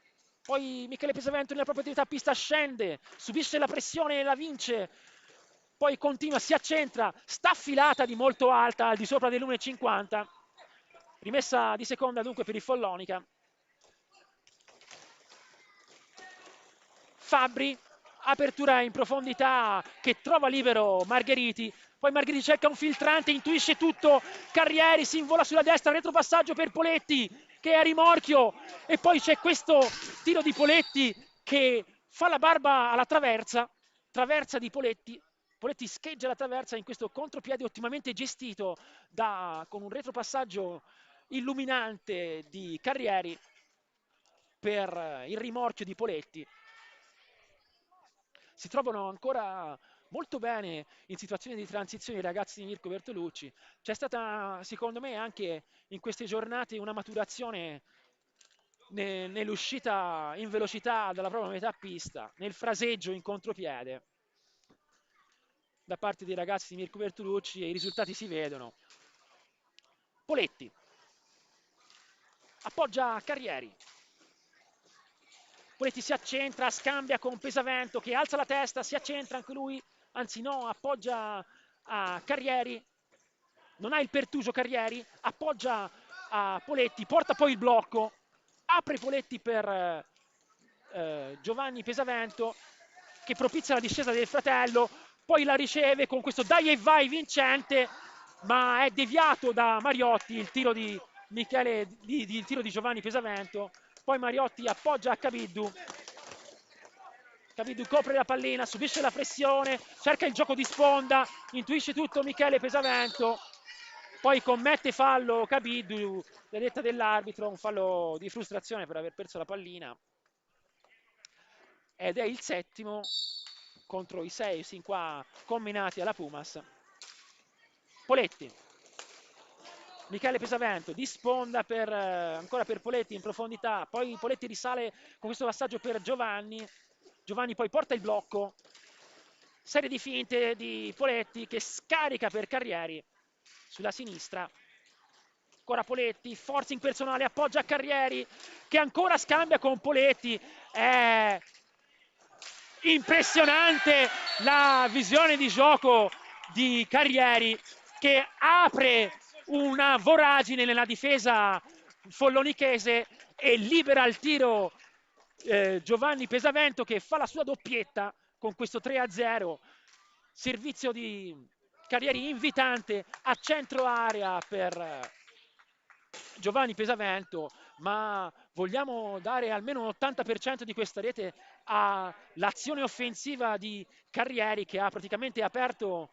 poi Michele Pesavento nella propria attività pista scende, subisce la pressione e la vince, poi continua, si accentra, sta affilata di molto alta, al di sopra dell'1,50, rimessa di seconda dunque per il Follonica. Fabbri, apertura in profondità che trova libero Margheriti, poi Margheriti cerca un filtrante, intuisce tutto, Carrieri si invola sulla destra, retropassaggio per Poletti che è a rimorchio e poi c'è questo tiro di Poletti che fa la barba alla traversa di Poletti. Poletti scheggia la traversa in questo contropiede ottimamente gestito con un retropassaggio illuminante di Carrieri per il rimorchio di Poletti. Si trovano ancora molto bene in situazioni di transizione i ragazzi di Mirko Bertolucci. C'è stata, secondo me, anche in queste giornate una maturazione nell'uscita in velocità dalla propria metà pista, nel fraseggio in contropiede da parte dei ragazzi di Mirko Bertolucci e i risultati si vedono. Poletti appoggia Carrieri. Poletti si accentra, scambia con Pesavento che alza la testa, si accentra anche lui, anzi no, appoggia a Carrieri, non ha il pertugio Carrieri, appoggia a Poletti, porta poi il blocco, apre Poletti per Giovanni Pesavento che propizia la discesa del fratello, poi la riceve con questo dai e vai vincente, ma è deviato da Mariotti il tiro di Michele, il tiro di Giovanni Pesavento, poi Mariotti appoggia a Cabiddu. Cabiddu copre la pallina, subisce la pressione, cerca il gioco di sponda, intuisce tutto Michele Pesavento, poi commette fallo Cabiddu, la detta dell'arbitro, un fallo di frustrazione per aver perso la pallina. Ed è il settimo contro i 6 sin qua combinati alla Pumas. Poletti. Michele Pesavento di sponda per, ancora per Poletti in profondità, poi Poletti risale con questo passaggio per Giovanni. Giovanni poi porta il blocco, serie di finte di Poletti che scarica per Carrieri sulla sinistra. Ancora Poletti, forcing personale, appoggia a Carrieri che ancora scambia con Poletti. È impressionante la visione di gioco di Carrieri che apre una voragine nella difesa follonichese e libera il tiro Giovanni Pesavento che fa la sua doppietta con questo 3-0, servizio di Carrieri invitante a centro area per Giovanni Pesavento, ma vogliamo dare almeno un 80% di questa rete all'azione offensiva di Carrieri che ha praticamente aperto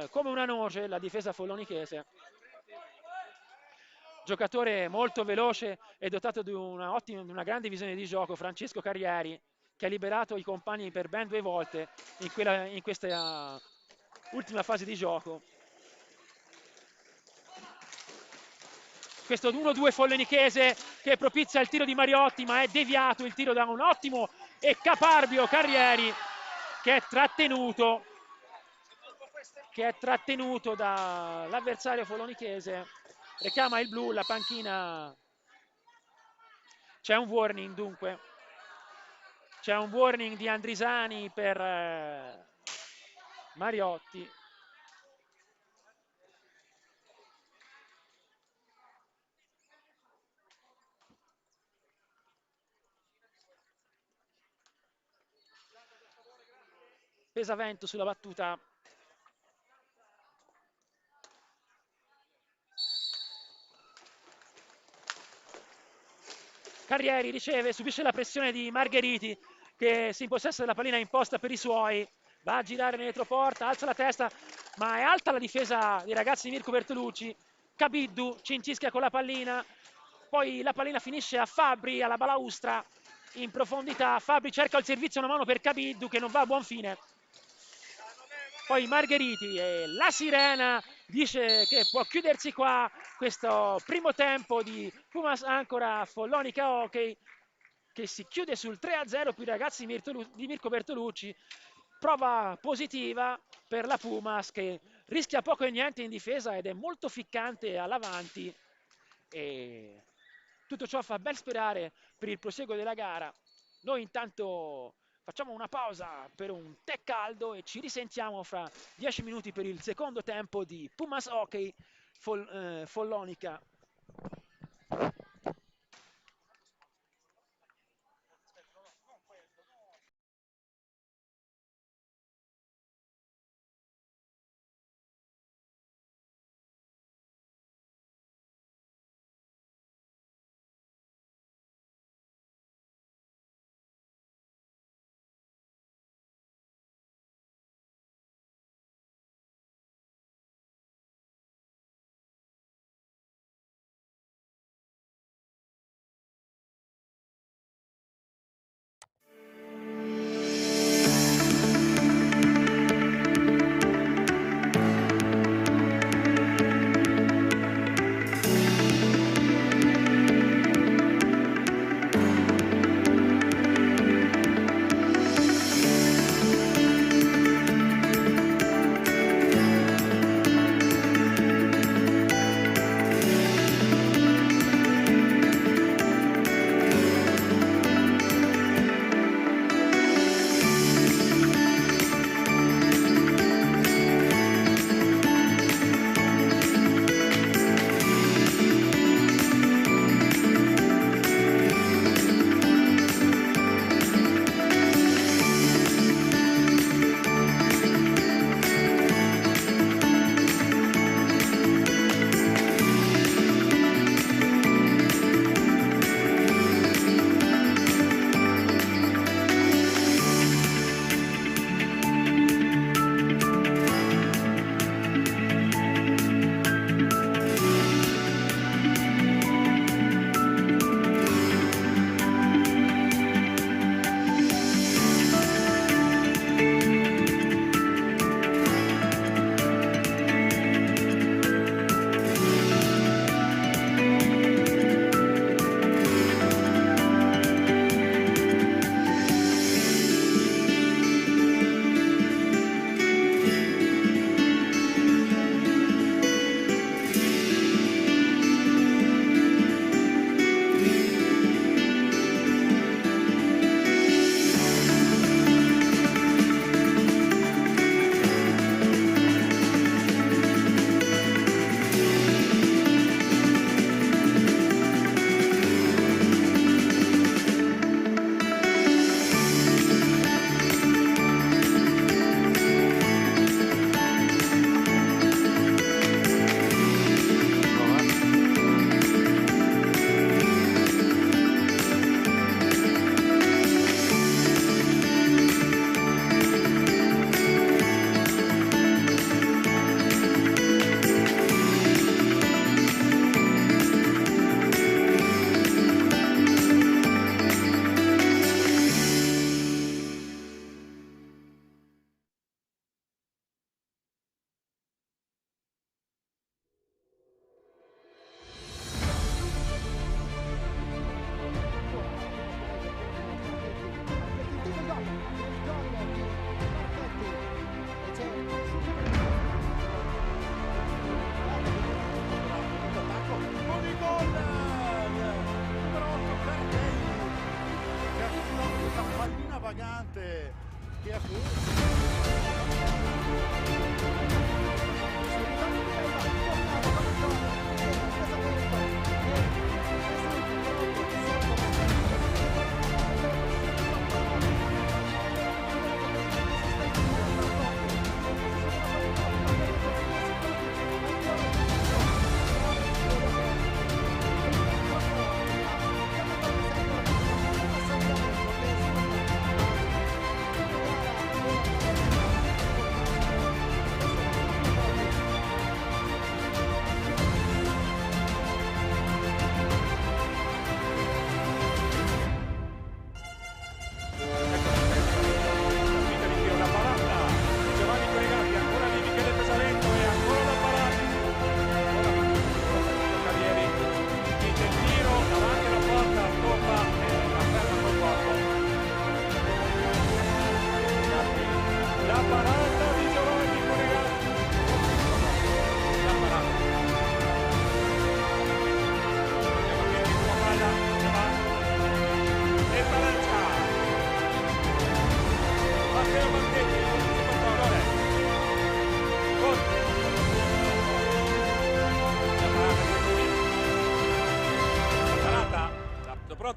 come una noce la difesa follonichese. Giocatore molto veloce e dotato di una grande visione di gioco, Francesco Carrieri, che ha liberato i compagni per ben 2 volte in questa ultima fase di gioco. Questo 1-2 follonichese che propizia il tiro di Mariotti, ma è deviato il tiro da un ottimo e caparbio Carrieri che è trattenuto dall'avversario follonichese. Richiama il blu, la panchina. C'è un warning dunque. C'è un warning di Andrisani per Mariotti. Pesavento sulla battuta. Carrieri riceve, subisce la pressione di Margheriti che si impossessa della pallina imposta per i suoi, va a girare nel retroporta, alza la testa, ma è alta la difesa dei ragazzi di Mirko Bertolucci. Cabiddu cintischia con la pallina, poi la pallina finisce a Fabbri, alla balaustra, in profondità. Fabbri cerca il servizio, una mano per Cabiddu che non va a buon fine. Poi Margheriti e la sirena dice che può chiudersi qua questo primo tempo di Pumas Ancora Follonica Hockey che si chiude sul 3-0 per i ragazzi di Mirko Bertolucci. Prova positiva per la Pumas che rischia poco e niente in difesa ed è molto ficcante all'avanti e tutto ciò fa ben sperare per il proseguo della gara. Noi intanto facciamo una pausa per un tè caldo e ci risentiamo fra 10 minuti per il secondo tempo di Pumas Hockey Follonica.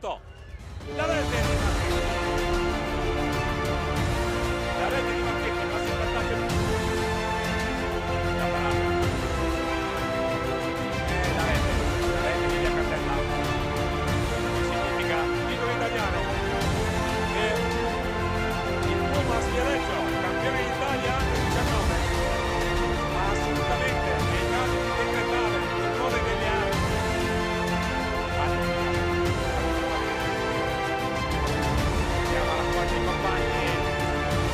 punto. La rete di Marchetti. La rete di Marchetti, passa il vantaggio. La rete di Via Candella. Significa titolo italiano. E il Pumas Viareggio, campione d'Italia under 19. Ma assolutamente nei casi di decretare il nome degli anni. Siamo alla squadra dei compagni.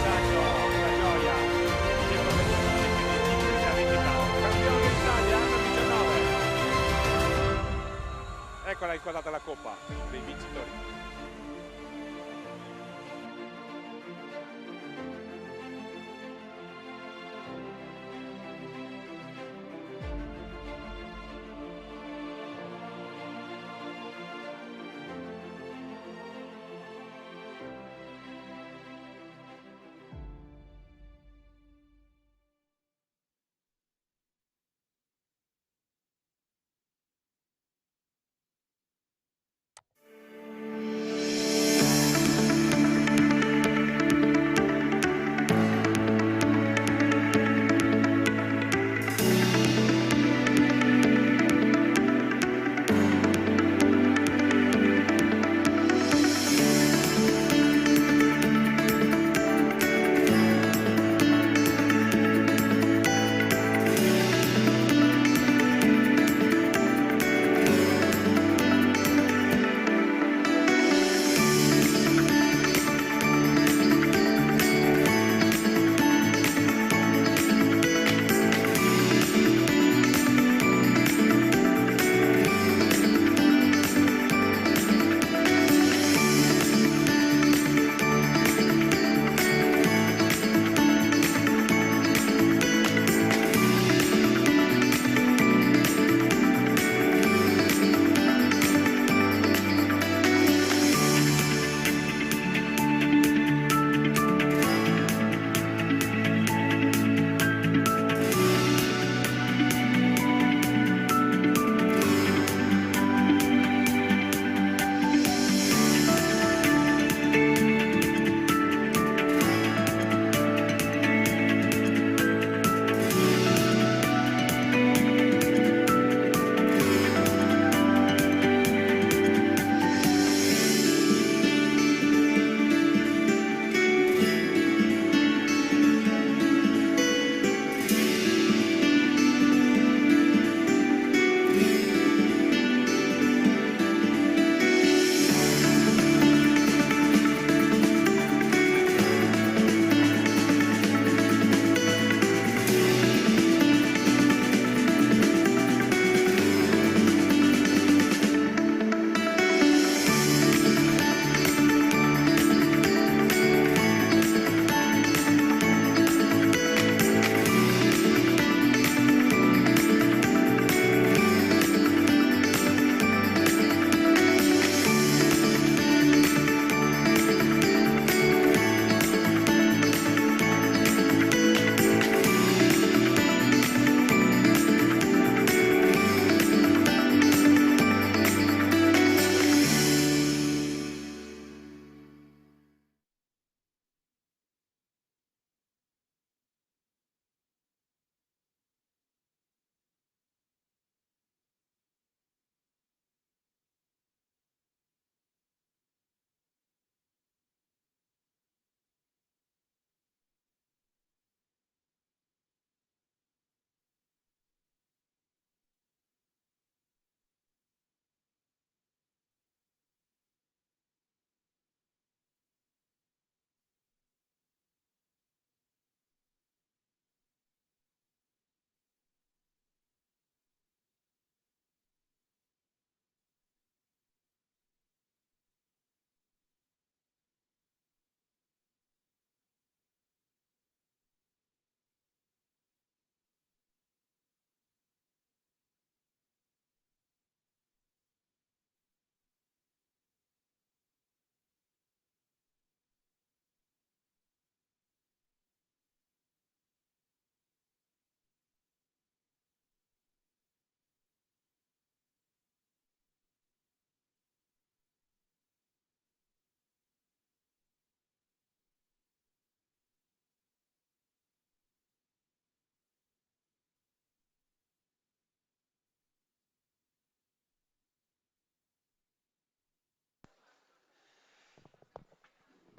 Saggio, la gioia. Dietro per la vendita. Campione d'Italia under 19. Eccola inquadrata la coppa dei vincitori.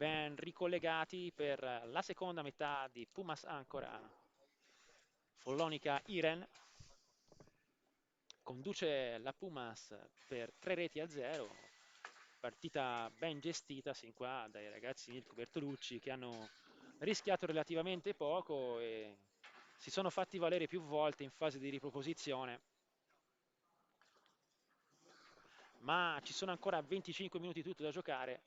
ben ricollegati per la seconda metà di Pumas Ancora. Follonica Iren conduce la Pumas per 3 reti a 0, partita ben gestita sin qua dai ragazzi di Mirko Bertolucci, che hanno rischiato relativamente poco e si sono fatti valere più volte in fase di riproposizione, ma ci sono ancora 25 minuti tutto da giocare.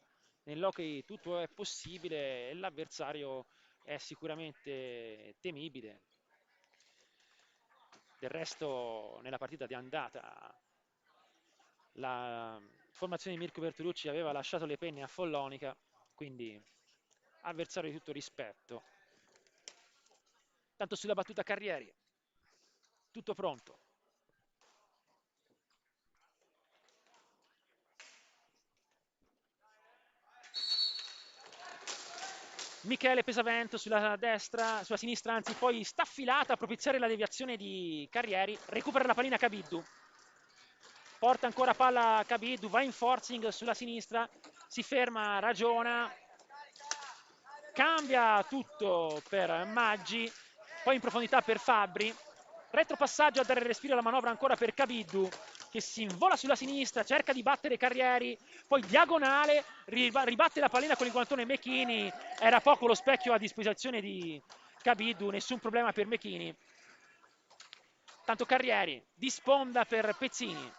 Nell'hockey tutto è possibile e l'avversario è sicuramente temibile. Del resto, nella partita di andata, la formazione di Mirko Bertolucci aveva lasciato le penne a Follonica, quindi avversario di tutto rispetto. Tanto sulla battuta Carrieri, tutto pronto. Michele Pesavento sulla destra, sulla sinistra, anzi poi sta affilata a propiziare la deviazione di Carrieri, recupera la pallina Cabiddu, porta ancora palla Cabiddu, va in forcing sulla sinistra, si ferma, ragiona, cambia tutto per Maggi, poi in profondità per Fabbri, retropassaggio a dare respiro alla manovra ancora per Cabiddu, che si invola sulla sinistra, cerca di battere Carrieri, poi diagonale, ribatte la pallina con il guantone Mechini, era poco lo specchio a disposizione di Cabiddu, nessun problema per Mechini. Tanto Carrieri, di sponda per Pezzini,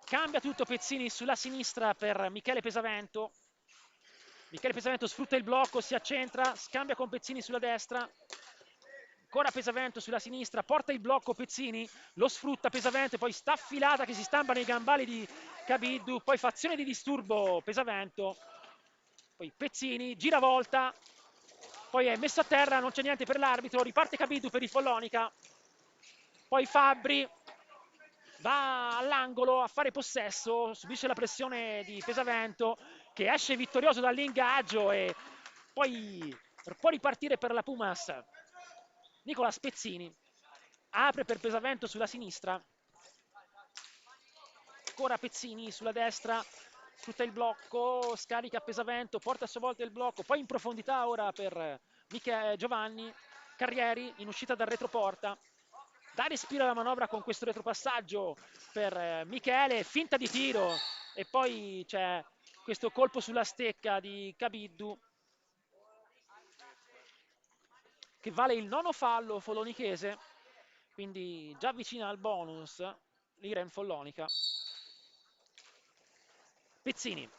cambia tutto Pezzini sulla sinistra per Michele Pesavento. Michele Pesavento sfrutta il blocco, si accentra, scambia con Pezzini sulla destra. Ancora Pesavento sulla sinistra, porta il blocco Pezzini, lo sfrutta Pesavento, poi sta affilata che si stampa nei gambali di Cabiddu, poi fa azione di disturbo Pesavento, poi Pezzini, giravolta, poi è messo a terra, non c'è niente per l'arbitro, riparte Cabiddu per il Follonica, poi Fabbri va all'angolo a fare possesso, subisce la pressione di Pesavento che esce vittorioso dall'ingaggio e poi può ripartire per la Pumas. Nicola Spezzini apre per Pesavento sulla sinistra, ancora Pezzini sulla destra, sfrutta il blocco, scarica Pesavento, porta a sua volta il blocco, poi in profondità ora per Giovanni Carrieri in uscita dal retroporta, dà respiro alla manovra con questo retropassaggio per Michele, finta di tiro e poi c'è questo colpo sulla stecca di Cabiddu che vale il 9° fallo folonichese, quindi già vicina al bonus l'Iren Follonica. Pezzini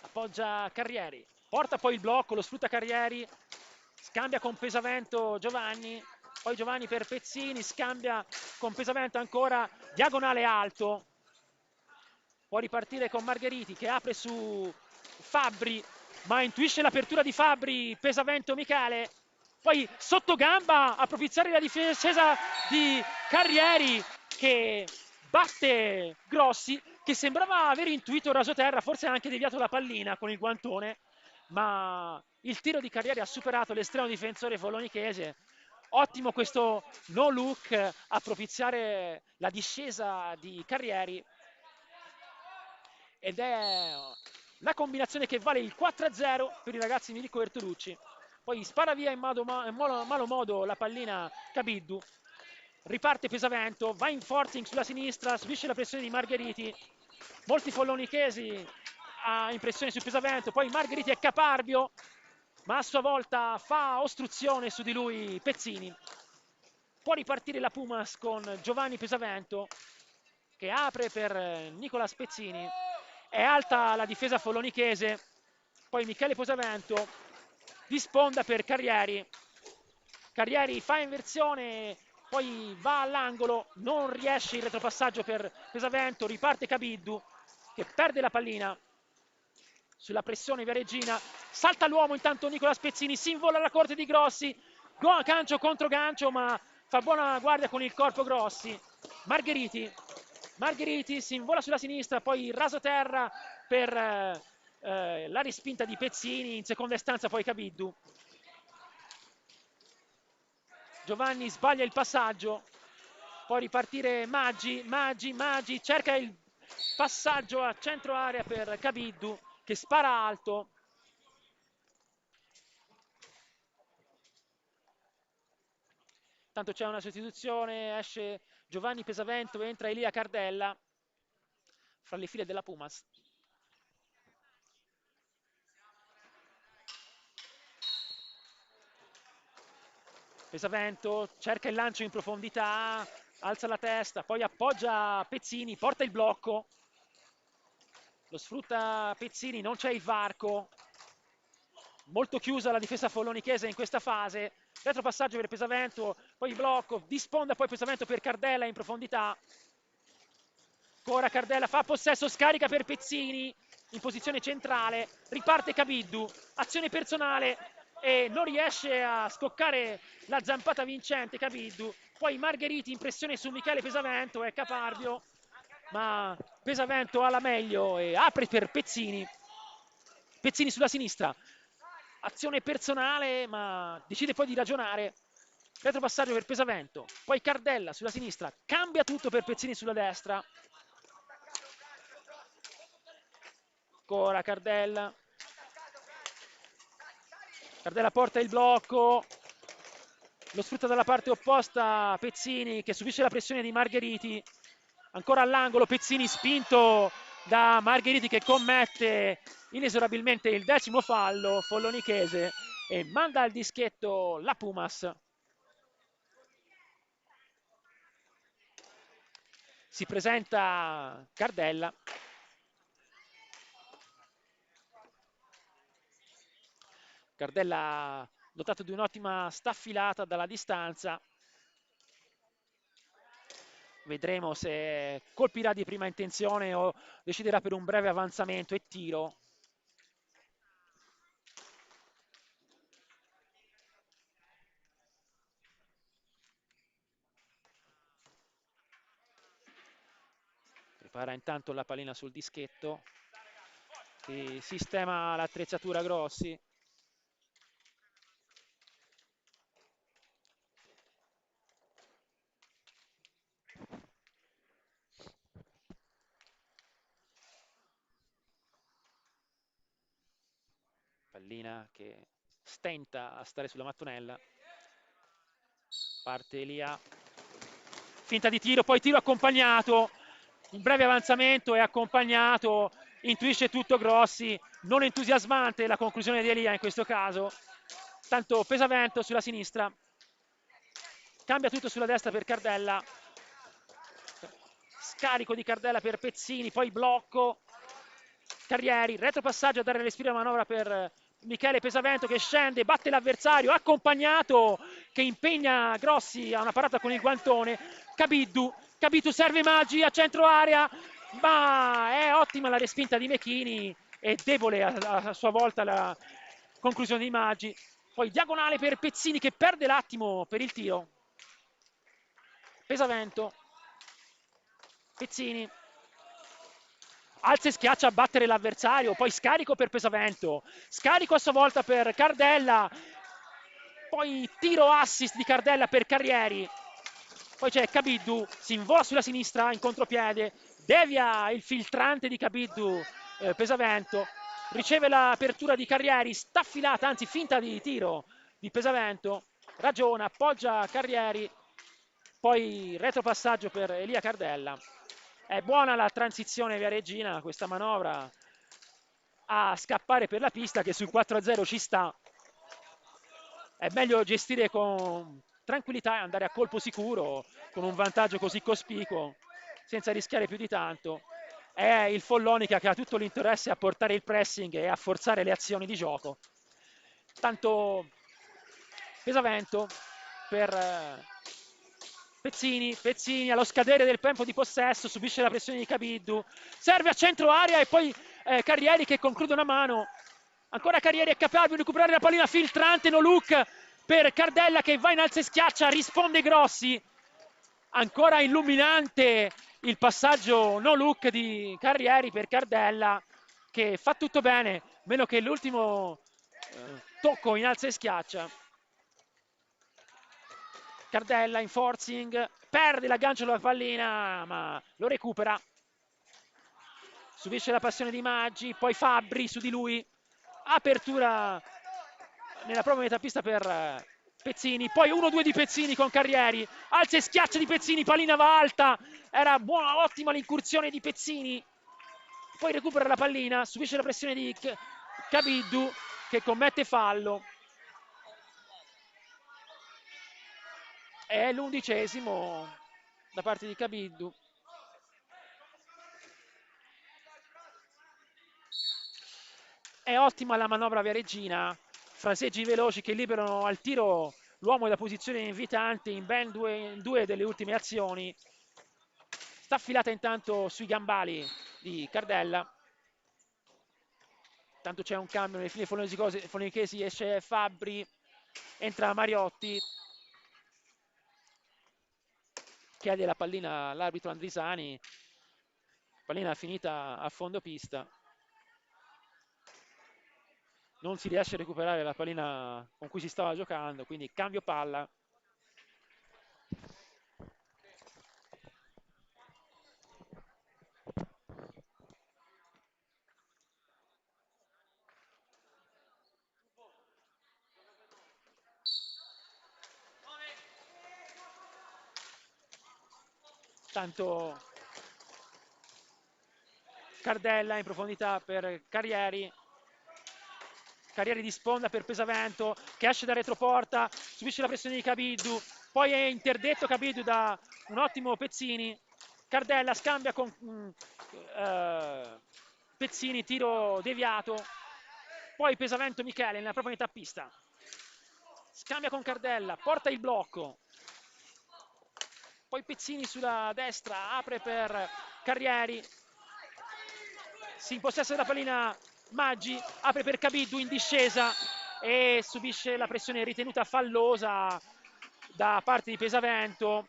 appoggia Carrieri, porta poi il blocco, lo sfrutta Carrieri, scambia con Pesavento Giovanni, poi Giovanni per Pezzini, scambia con Pesavento ancora, diagonale alto, può ripartire con Margheriti che apre su Fabbri, ma intuisce l'apertura di Fabbri, Pesavento Michele, poi sotto gamba a propiziare la difesa di Carrieri che batte Grossi, che sembrava aver intuito il rasoterra, forse ha anche deviato la pallina con il guantone, ma il tiro di Carrieri ha superato l'estremo difensore folonichese. Ottimo questo no look a propiziare la discesa di Carrieri ed è la combinazione che vale il 4-0 per i ragazzi di Mirko Bertolucci. Poi spara via in malo modo la pallina Cabiddu, riparte Pesavento, va in forcing sulla sinistra, subisce la pressione di Margheriti, molti follonichesi ha impressione su Pesavento, poi Margheriti è caparbio, ma a sua volta fa ostruzione su di lui Pezzini. Può ripartire la Pumas con Giovanni Pesavento che apre per Nicola Spezzini, è alta la difesa follonichese, poi Michele Pesavento di sponda per Carrieri, Carrieri fa inversione, poi va all'angolo, non riesce il retropassaggio per Pesavento, riparte Cabiddu che perde la pallina sulla pressione Viareggina, salta l'uomo intanto Nicola Spezzini, si invola alla corte di Grossi, gancio contro gancio ma fa buona guardia con il corpo Grossi. Margheriti si invola sulla sinistra, poi raso terra per la respinta di Pezzini, in seconda istanza poi Cabiddu. Giovanni sbaglia il passaggio, può ripartire Maggi, cerca il passaggio a centro area per Cabiddu che spara alto, Tanto c'è una sostituzione, esce Giovanni Pesavento, entra Elia Cardella fra le file della Pumas. Pesavento cerca il lancio in profondità, alza la testa, poi appoggia Pezzini, porta il blocco, lo sfrutta Pezzini, non c'è il varco, molto chiusa la difesa follonichese in questa fase, retropassaggio per Pesavento, poi il blocco, di sponda poi Pesavento per Cardella in profondità, ancora Cardella fa possesso, scarica per Pezzini in posizione centrale, riparte Cabiddu, azione personale e non riesce a scoccare la zampata vincente Cabiddu, poi Margheriti in pressione su Michele Pesavento, è caparbio, ma Pesavento ha la meglio e apre per Pezzini, Pezzini sulla sinistra, azione personale ma decide poi di ragionare, retropassaggio per Pesavento, poi Cardella sulla sinistra, cambia tutto per Pezzini sulla destra, ancora Cardella, Cardella porta il blocco, lo sfrutta dalla parte opposta Pezzini che subisce la pressione di Margheriti, ancora all'angolo Pezzini spinto da Margheriti che commette inesorabilmente il 10° fallo follonichese e manda al dischetto la Pumas. Si presenta Cardella. Cardella dotato di un'ottima staffilata dalla distanza. Vedremo se colpirà di prima intenzione o deciderà per un breve avanzamento e tiro. Prepara intanto la pallina sul dischetto. Si sistema l'attrezzatura Grossi. Pallina che stenta a stare sulla mattonella. Parte Elia. Finta di tiro, poi tiro accompagnato. Un breve avanzamento è accompagnato. Intuisce tutto Grossi. Non entusiasmante la conclusione di Elia in questo caso. Tanto Pesavento sulla sinistra. Cambia tutto sulla destra per Cardella. Scarico di Cardella per Pezzini, poi blocco. Carrieri, retropassaggio a dare respiro alla manovra per Michele Pesavento che scende, batte l'avversario, accompagnato, che impegna Grossi a una parata con il guantone. Cabiddu serve Maggi a centro area, ma è ottima la respinta di Mechini e debole a sua volta la conclusione di Maggi. Poi diagonale per Pezzini che perde l'attimo per il tiro. Pesavento, Pezzini, alza e schiaccia a battere l'avversario, poi scarico per Pesavento, scarico a sua volta per Cardella, poi tiro assist di Cardella per Carrieri, poi c'è Cabiddu, si invola sulla sinistra in contropiede, devia il filtrante di Cabiddu, Pesavento, riceve l'apertura di Carrieri, staffilata, anzi finta di tiro di Pesavento, ragiona, appoggia Carrieri, poi retropassaggio per Elia Cardella. È buona la transizione via Regina, questa manovra a scappare per la pista che sul 4-0 ci sta. È meglio gestire con tranquillità e andare a colpo sicuro con un vantaggio così cospicuo senza rischiare più di tanto. È il Follonica che ha tutto l'interesse a portare il pressing e a forzare le azioni di gioco. Tanto Pesavento per Pezzini allo scadere del tempo di possesso subisce la pressione di Cabiddu, serve a centro area e poi Carrieri che conclude una mano, ancora Carrieri è capabile di recuperare la pallina filtrante, no look per Cardella che va in alza e schiaccia, risponde Grossi, ancora illuminante il passaggio no look di Carrieri per Cardella che fa tutto bene, meno che l'ultimo tocco in alza e schiaccia. Cardella in forcing, perde l'aggancio della pallina, ma lo recupera. Subisce la passione di Maggi, poi Fabbri su di lui. Apertura nella propria metà pista per Pezzini, poi 1-2 di Pezzini con Carrieri, alza e schiaccia di Pezzini, pallina va alta, era buona, ottima l'incursione di Pezzini, poi recupera la pallina, subisce la pressione di Cabiddu che commette fallo. È l'11° da parte di Cabiddu. È ottima la manovra viareggina, fraseggi veloci che liberano al tiro l'uomo da posizione invitante in ben due delle ultime azioni. Sta affilata intanto sui gambali di Cardella. Tanto c'è un cambio nelle file folonichesi, esce Fabbri, entra Mariotti. Chiede la pallina all'arbitro Andrisani. Pallina finita a fondo pista. Non si riesce a recuperare la pallina con cui si stava giocando, quindi cambio palla. Tanto Cardella in profondità per Carrieri. Carrieri di sponda per Pesavento che esce da retroporta, subisce la pressione di Cabiddu, poi è interdetto Cabiddu da un ottimo Pezzini. Cardella scambia con Pezzini, tiro deviato. Poi Pesavento Michele nella propria metà pista. Scambia con Cardella, porta il blocco. Poi Pezzini sulla destra, apre per Carrieri. Si impossessa della pallina Maggi, apre per Cabiddu in discesa e subisce la pressione ritenuta fallosa da parte di Pesavento.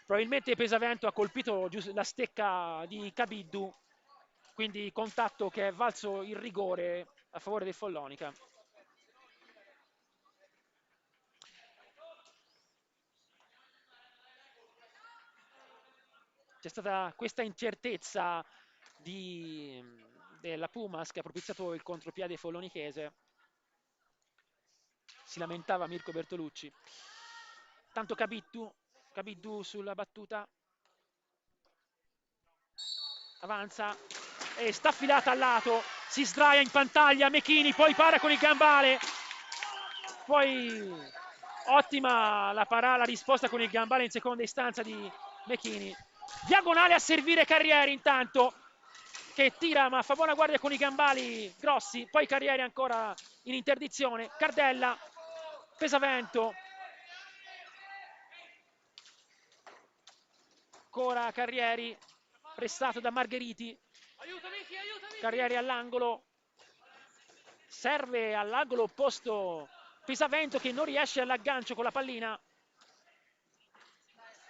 Probabilmente Pesavento ha colpito la stecca di Cabiddu, quindi contatto che è valso il rigore a favore del Follonica. C'è stata questa incertezza della Pumas che ha propiziato il contropiede follonichese. Si lamentava Mirko Bertolucci. Tanto Cabiddu sulla battuta. Avanza e sta affilata al lato. Si sdraia in pantaglia Mechini, poi para con il gambale. Poi ottima la risposta con il gambale in seconda istanza di Mechini. Diagonale a servire Carrieri intanto, che tira ma fa buona guardia con i gambali grossi. Poi Carrieri ancora in interdizione. Cardella, Pesavento. Ancora Carrieri, prestato da Margheriti. Carrieri all'angolo. Serve all'angolo opposto Pesavento che non riesce all'aggancio con la pallina.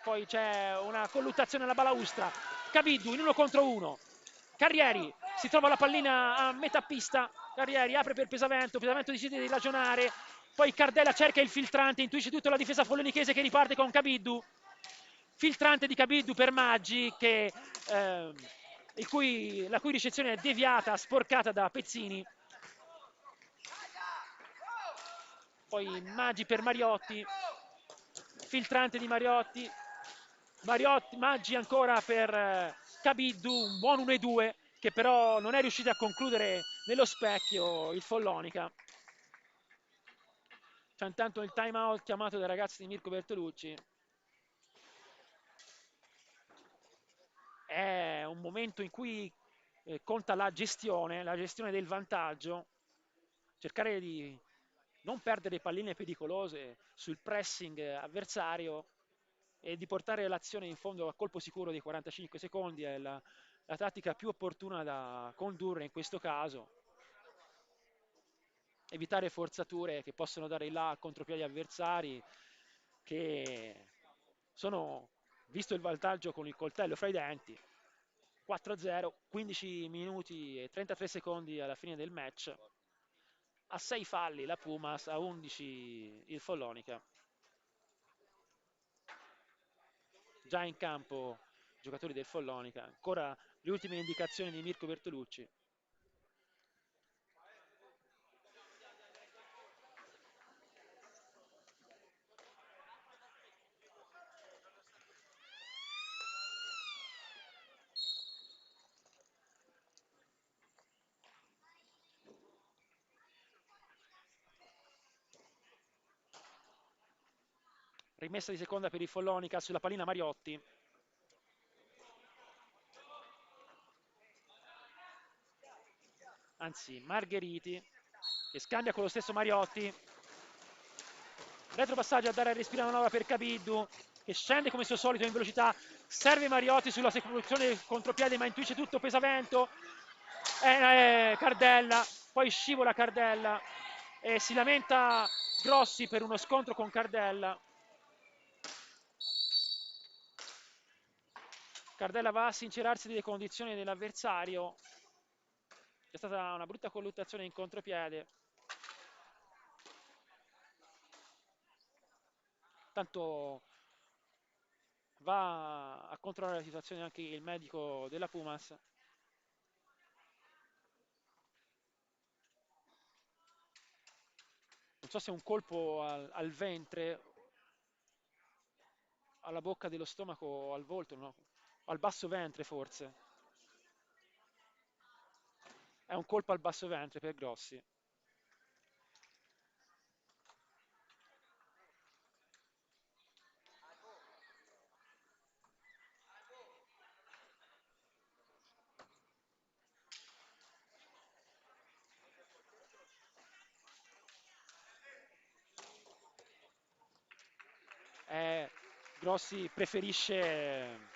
Poi c'è una colluttazione alla balaustra. Cabiddu in 1-1. Carrieri si trova la pallina a metà pista. Carrieri apre per Pesavento. Pesavento decide di ragionare. Poi Cardella cerca il filtrante. Intuisce tutta la difesa follonichese che riparte con Cabiddu. Filtrante di Cabiddu per Maggi che, la cui ricezione è deviata, sporcata da Pezzini. Poi Maggi per Mariotti. Filtrante di Mariotti. Maggi ancora per Cabiddu, un buon 1-2 che però non è riuscito a concludere nello specchio il Follonica. C'è intanto il time out chiamato dai ragazzi di Mirko Bertolucci. È un momento in cui conta la gestione del vantaggio, cercare di non perdere palline pericolose sul pressing avversario e di portare l'azione in fondo a colpo sicuro dei 45 secondi è la tattica più opportuna da condurre in questo caso. Evitare forzature che possono dare là a contropiedi avversari che sono, visto il vantaggio, con il coltello fra i denti. 4-0, 15 minuti e 33 secondi alla fine del match. A 6 falli la Pumas, a 11 il Follonica. Già in campo giocatori del Follonica. Ancora le ultime indicazioni di Mirko Bertolucci. Rimessa di seconda per il Follonica sulla pallina Mariotti. Anzi, Margheriti che scambia con lo stesso Mariotti. Retropassaggio a dare a respiro una nuova per Cabiddu che scende come suo solito in velocità. Serve Mariotti sulla secuzione del contropiede ma intuisce tutto Pesavento. Cardella, poi scivola Cardella e si lamenta Grossi per uno scontro con Cardella. Cardella va a sincerarsi delle condizioni dell'avversario. C'è stata una brutta colluttazione in contropiede. Tanto va a controllare la situazione anche il medico della Pumas. Non so se è un colpo al ventre, alla bocca dello stomaco o al volto, no? Al basso ventre forse. È un colpo al basso ventre per Grossi. Grossi preferisce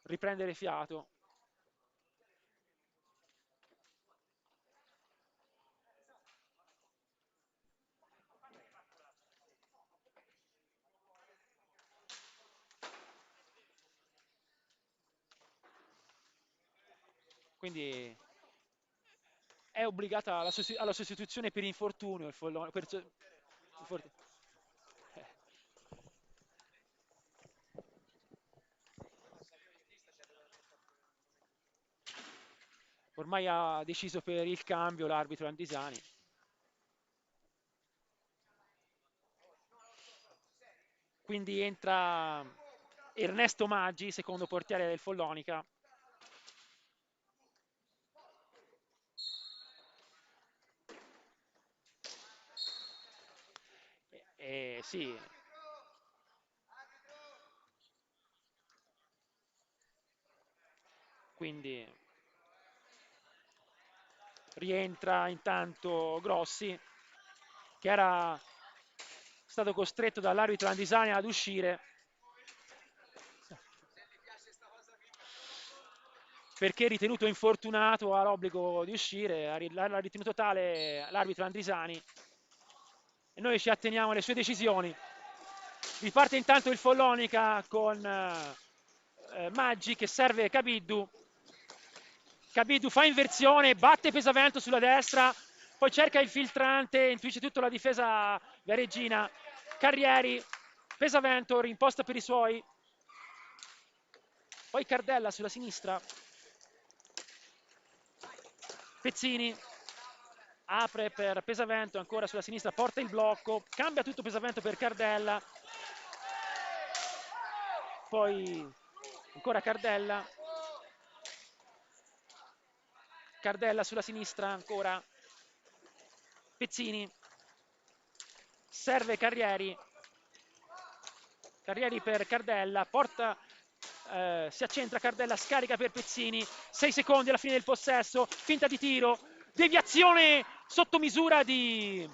riprendere fiato. Quindi è obbligata alla sostituzione per infortunio il Follonica. Eh, Ormai ha deciso per il cambio l'arbitro Andisani. Quindi entra Ernesto Maggi, secondo portiere del Follonica. Sì, quindi rientra intanto Grossi, che era stato costretto dall'arbitro Andisani ad uscire perché ritenuto infortunato ha l'obbligo di uscire, l'ha ritenuto tale l'arbitro Andrisani e noi ci atteniamo alle sue decisioni. Riparte intanto il Follonica con Maggi che serve Cabiddu. Cabiddu fa inversione, batte Pesavento sulla destra, poi cerca il filtrante, intuisce tutta la difesa Viareggina. Carrieri, Pesavento rimposta per i suoi. Poi Cardella sulla sinistra. Pezzini apre per Pesavento, ancora sulla sinistra, porta il blocco, cambia tutto Pesavento per Cardella. Poi ancora Cardella. Cardella sulla sinistra ancora. Pezzini. Serve Carrieri. Carrieri per Cardella, porta, si accentra Cardella, scarica per Pezzini, 6 secondi alla fine del possesso, finta di tiro, deviazione sotto misura di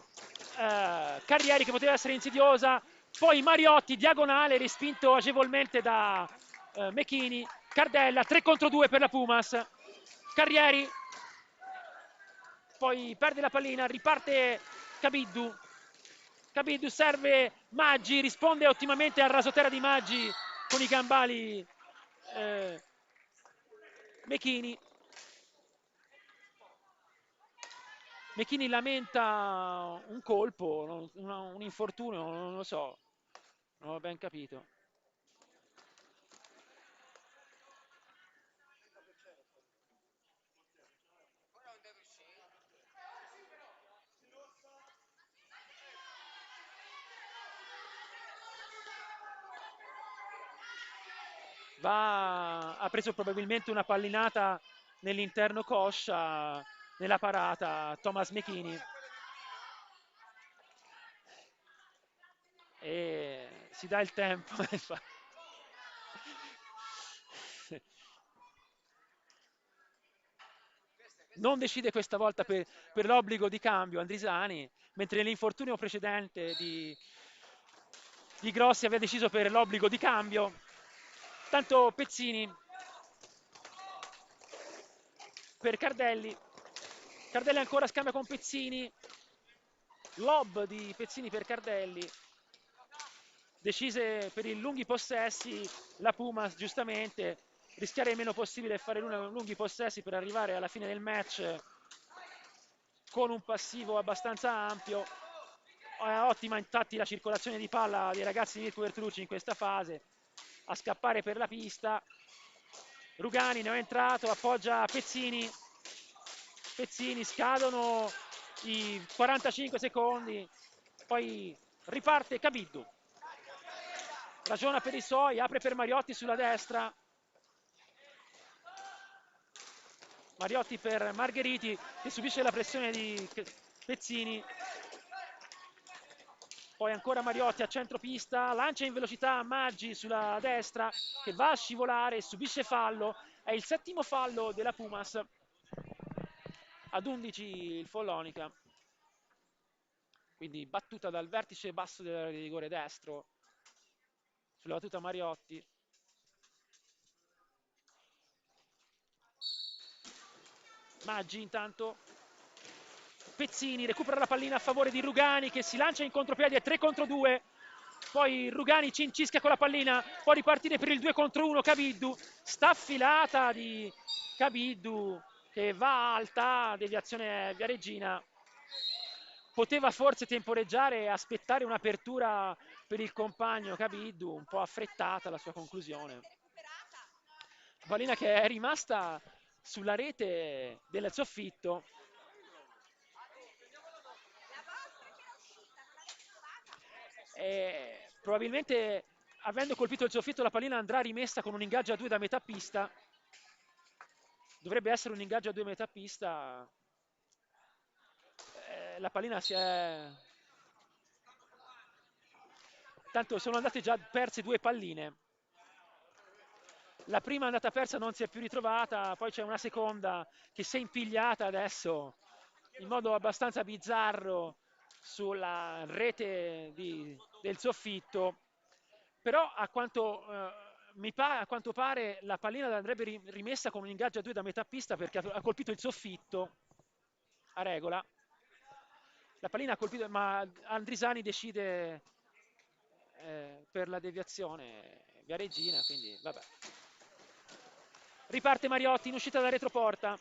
Carrieri che poteva essere insidiosa, poi Mariotti, diagonale, respinto agevolmente da Mechini, Cardella, 3 contro 2 per la Pumas, Carrieri, poi perde la pallina, riparte Cabiddu, Cabiddu serve Maggi, risponde ottimamente al rasoterra di Maggi con i gambali Mechini. Mechini lamenta un colpo, un infortunio, non lo so, non ho ben capito. Ha preso probabilmente una pallinata nell'interno coscia nella parata Thomas Mechini. e si dà il tempo. Non decide questa volta per l'obbligo di cambio Andrisani, mentre nell'infortunio precedente di Grossi aveva deciso per l'obbligo di cambio. Tanto Pezzini per Cardelli. Cardelli ancora scambia con Pezzini. Lob di Pezzini per Cardelli. Decise per i lunghi possessi la Pumas, giustamente rischiare il meno possibile e fare lunghi possessi per arrivare alla fine del match con un passivo abbastanza ampio. Ottima infatti la circolazione di palla dei ragazzi di Mirko Bertolucci in questa fase, a scappare per la pista. Rugani ne è entrato, appoggia Pezzini. Pezzini, scadono i 45 secondi, poi riparte Cabiddu. Ragiona per i suoi, apre per Mariotti sulla destra. Mariotti per Margheriti che subisce la pressione di Pezzini. Poi ancora Mariotti a centropista, lancia in velocità Maggi sulla destra che va a scivolare e subisce fallo. È il settimo fallo della Pumas. Ad 11 il Follonica. Quindi battuta dal vertice basso del rigore destro sulla battuta Mariotti. Maggi intanto. Pezzini recupera la pallina a favore di Rugani che si lancia in contropiedi a 3 contro 2. Poi Rugani cincia con la pallina, può ripartire per il 2 contro 1 Cabiddu. Staffilata di Cabiddu che va alta, deviazione Viareggina. Poteva forse temporeggiare e aspettare un'apertura per il compagno Cabiddu, un po' affrettata la sua conclusione. Pallina che è rimasta sulla rete del soffitto. E probabilmente avendo colpito il soffitto la pallina andrà rimessa con un ingaggio a 2 da metà pista. Dovrebbe essere un ingaggio a 2 metà pista. La pallina si è... Tanto sono andate già perse 2 palline. La prima andata persa non si è più ritrovata, poi c'è una seconda che si è impigliata adesso in modo abbastanza bizzarro sulla rete del soffitto. Però a quanto pare la pallina andrebbe rimessa con un ingaggio a 2 da metà pista perché ha colpito il soffitto a regola. La pallina ha colpito, ma Andrisani decide per la deviazione Viareggina, quindi vabbè. Riparte Mariotti in uscita da retroporta.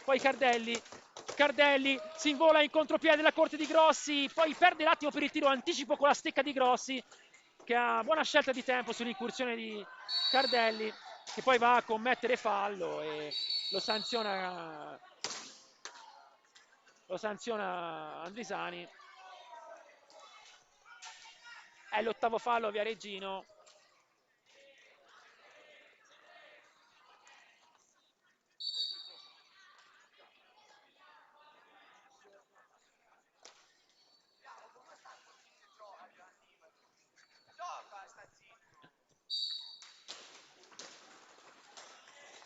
Poi Cardelli si invola in contropiede della corte di Grossi, poi perde l'attimo per il tiro anticipo con la stecca di Grossi che ha buona scelta di tempo sull'incursione di Cardelli che poi va a commettere fallo e lo sanziona Andrisani. È l'ottavo fallo a Viareggino.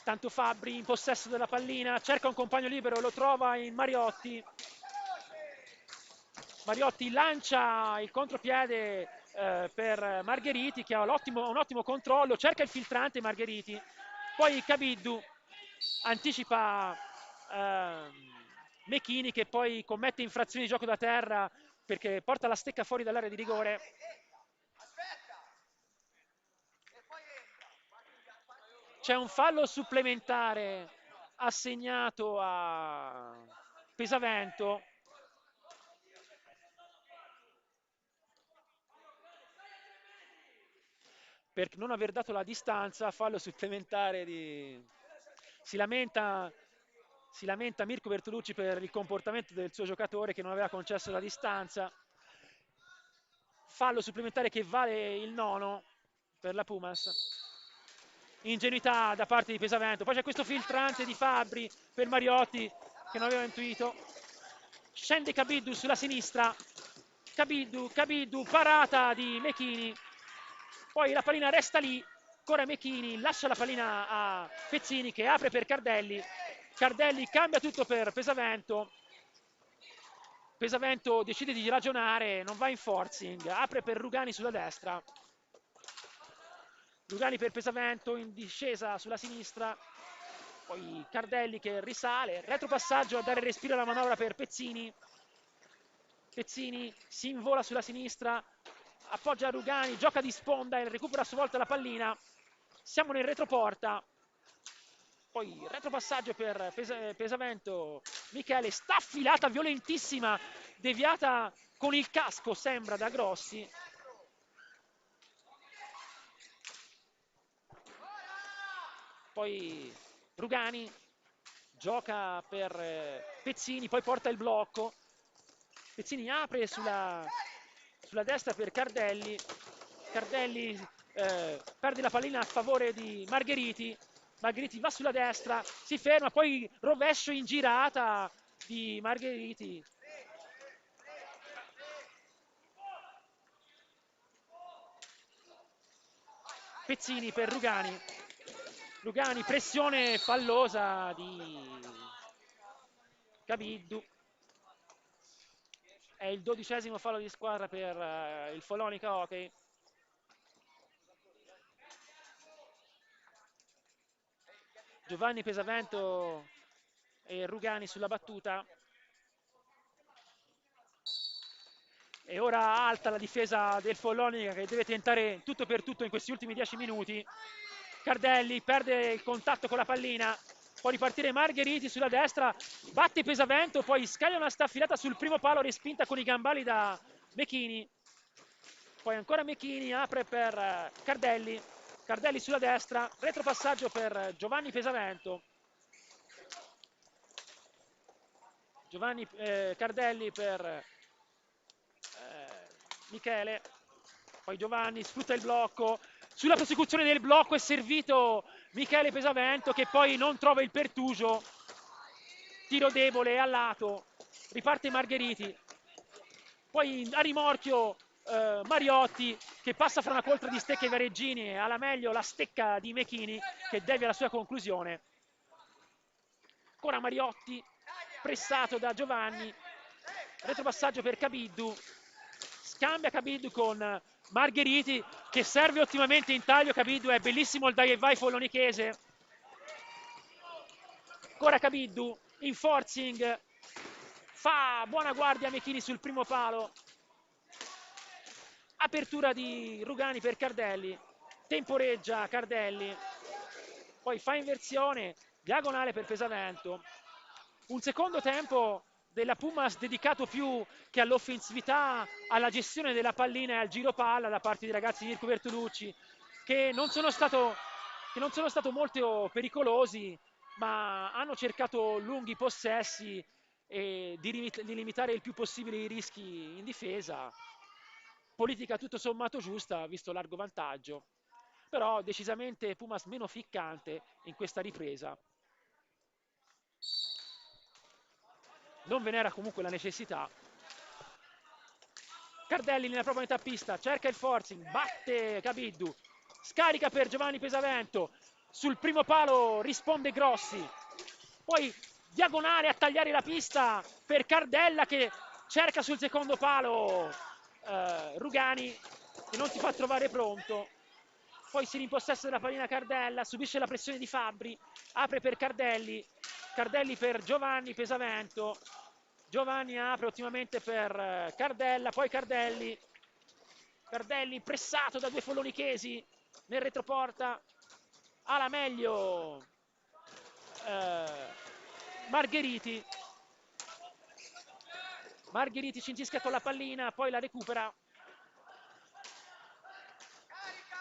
Tanto Fabbri in possesso della pallina, cerca un compagno libero, lo trova in Mariotti. Mariotti lancia il contropiede per Margheriti che ha un ottimo controllo, cerca il filtrante Margheriti. Poi Cabiddu anticipa Mechini che poi commette infrazioni di gioco da terra perché porta la stecca fuori dall'area di rigore. C'è un fallo supplementare assegnato a Pesavento. Per non aver dato la distanza, fallo supplementare si lamenta Mirko Bertolucci per il comportamento del suo giocatore che non aveva concesso la distanza. Fallo supplementare che vale il nono per la Pumas. Ingenuità da parte di Pesavento. Poi c'è questo filtrante di Fabbri per Mariotti che non aveva intuito. Scende Cabiddu sulla sinistra. Cabiddu, parata di Mechini, poi la pallina resta lì, ancora Mechini, lascia la pallina a Pezzini che apre per Cardelli, Cardelli cambia tutto per Pesavento, Pesavento decide di ragionare, non va in forcing, apre per Rugani sulla destra, Rugani per Pesavento in discesa sulla sinistra, poi Cardelli che risale, retropassaggio a dare respiro alla manovra per Pezzini, Pezzini si invola sulla sinistra, appoggia Rugani, gioca di sponda e recupera a sua volta la pallina, siamo nel retroporta, poi retropassaggio per Pesavento, Michele, staffilata violentissima, deviata con il casco sembra da Grossi, poi Rugani gioca per Pezzini, poi porta il blocco, Pezzini apre sulla destra per Cardelli, Cardelli perde la pallina a favore di Margheriti, Margheriti va sulla destra, si ferma, poi rovescio in girata di Margheriti. Pezzini per Rugani, Rugani, pressione fallosa di Cabiddu. È il 12° fallo di squadra per il Follonica Hockey. Giovanni Pesavento e Rugani sulla battuta. E ora alta la difesa del Follonica che deve tentare tutto per tutto in questi ultimi 10 minuti. Cardelli perde il contatto con la pallina, può ripartire Margheriti sulla destra, batte Pesavento, poi scaglia una staffilata sul primo palo respinta con i gambali da Mechini. Poi ancora Mechini, apre per Cardelli, Cardelli sulla destra, retropassaggio per Giovanni Pesavento. Giovanni Cardelli per Michele, poi Giovanni sfrutta il blocco, sulla prosecuzione del blocco è servito Michele Pesavento che poi non trova il pertugio, tiro debole a lato, riparte Margheriti, poi a rimorchio Mariotti che passa fra una coltre di stecche vareggini e alla meglio la stecca di Mechini che devia la sua conclusione. Ancora Mariotti, pressato da Giovanni, retropassaggio per Cabiddu, scambia Cabiddu con Margheriti che serve ottimamente in taglio, Cabiddu è bellissimo il dai e vai follonichese. Ancora Cabiddu in forcing, fa buona guardia Mechini sul primo palo, apertura di Rugani per Cardelli, temporeggia Cardelli, poi fa inversione, diagonale per Pesavento. Un secondo tempo della Pumas dedicato più che all'offensività, alla gestione della pallina e al giro palla da parte dei ragazzi di Mirko Bertolucci, che non sono stato molto pericolosi, ma hanno cercato lunghi possessi e di limitare il più possibile i rischi in difesa. Politica tutto sommato giusta, visto largo vantaggio, però decisamente Pumas meno ficcante in questa ripresa. Non ve n'era comunque la necessità. Cardelli nella propria metà pista, cerca il forcing, batte Cabiddu, scarica per Giovanni Pesavento, sul primo palo risponde Grossi, poi diagonale a tagliare la pista per Cardella che cerca sul secondo palo Rugani che non si fa trovare pronto, poi si rimpossessa della pallina Cardella, subisce la pressione di Fabbri, apre per Cardelli, Cardelli per Giovanni Pesavento, Giovanni apre ottimamente per Cardella, poi Cardelli pressato da due follonichesi nel retroporta, alla meglio Margheriti cincisca con la pallina, poi la recupera,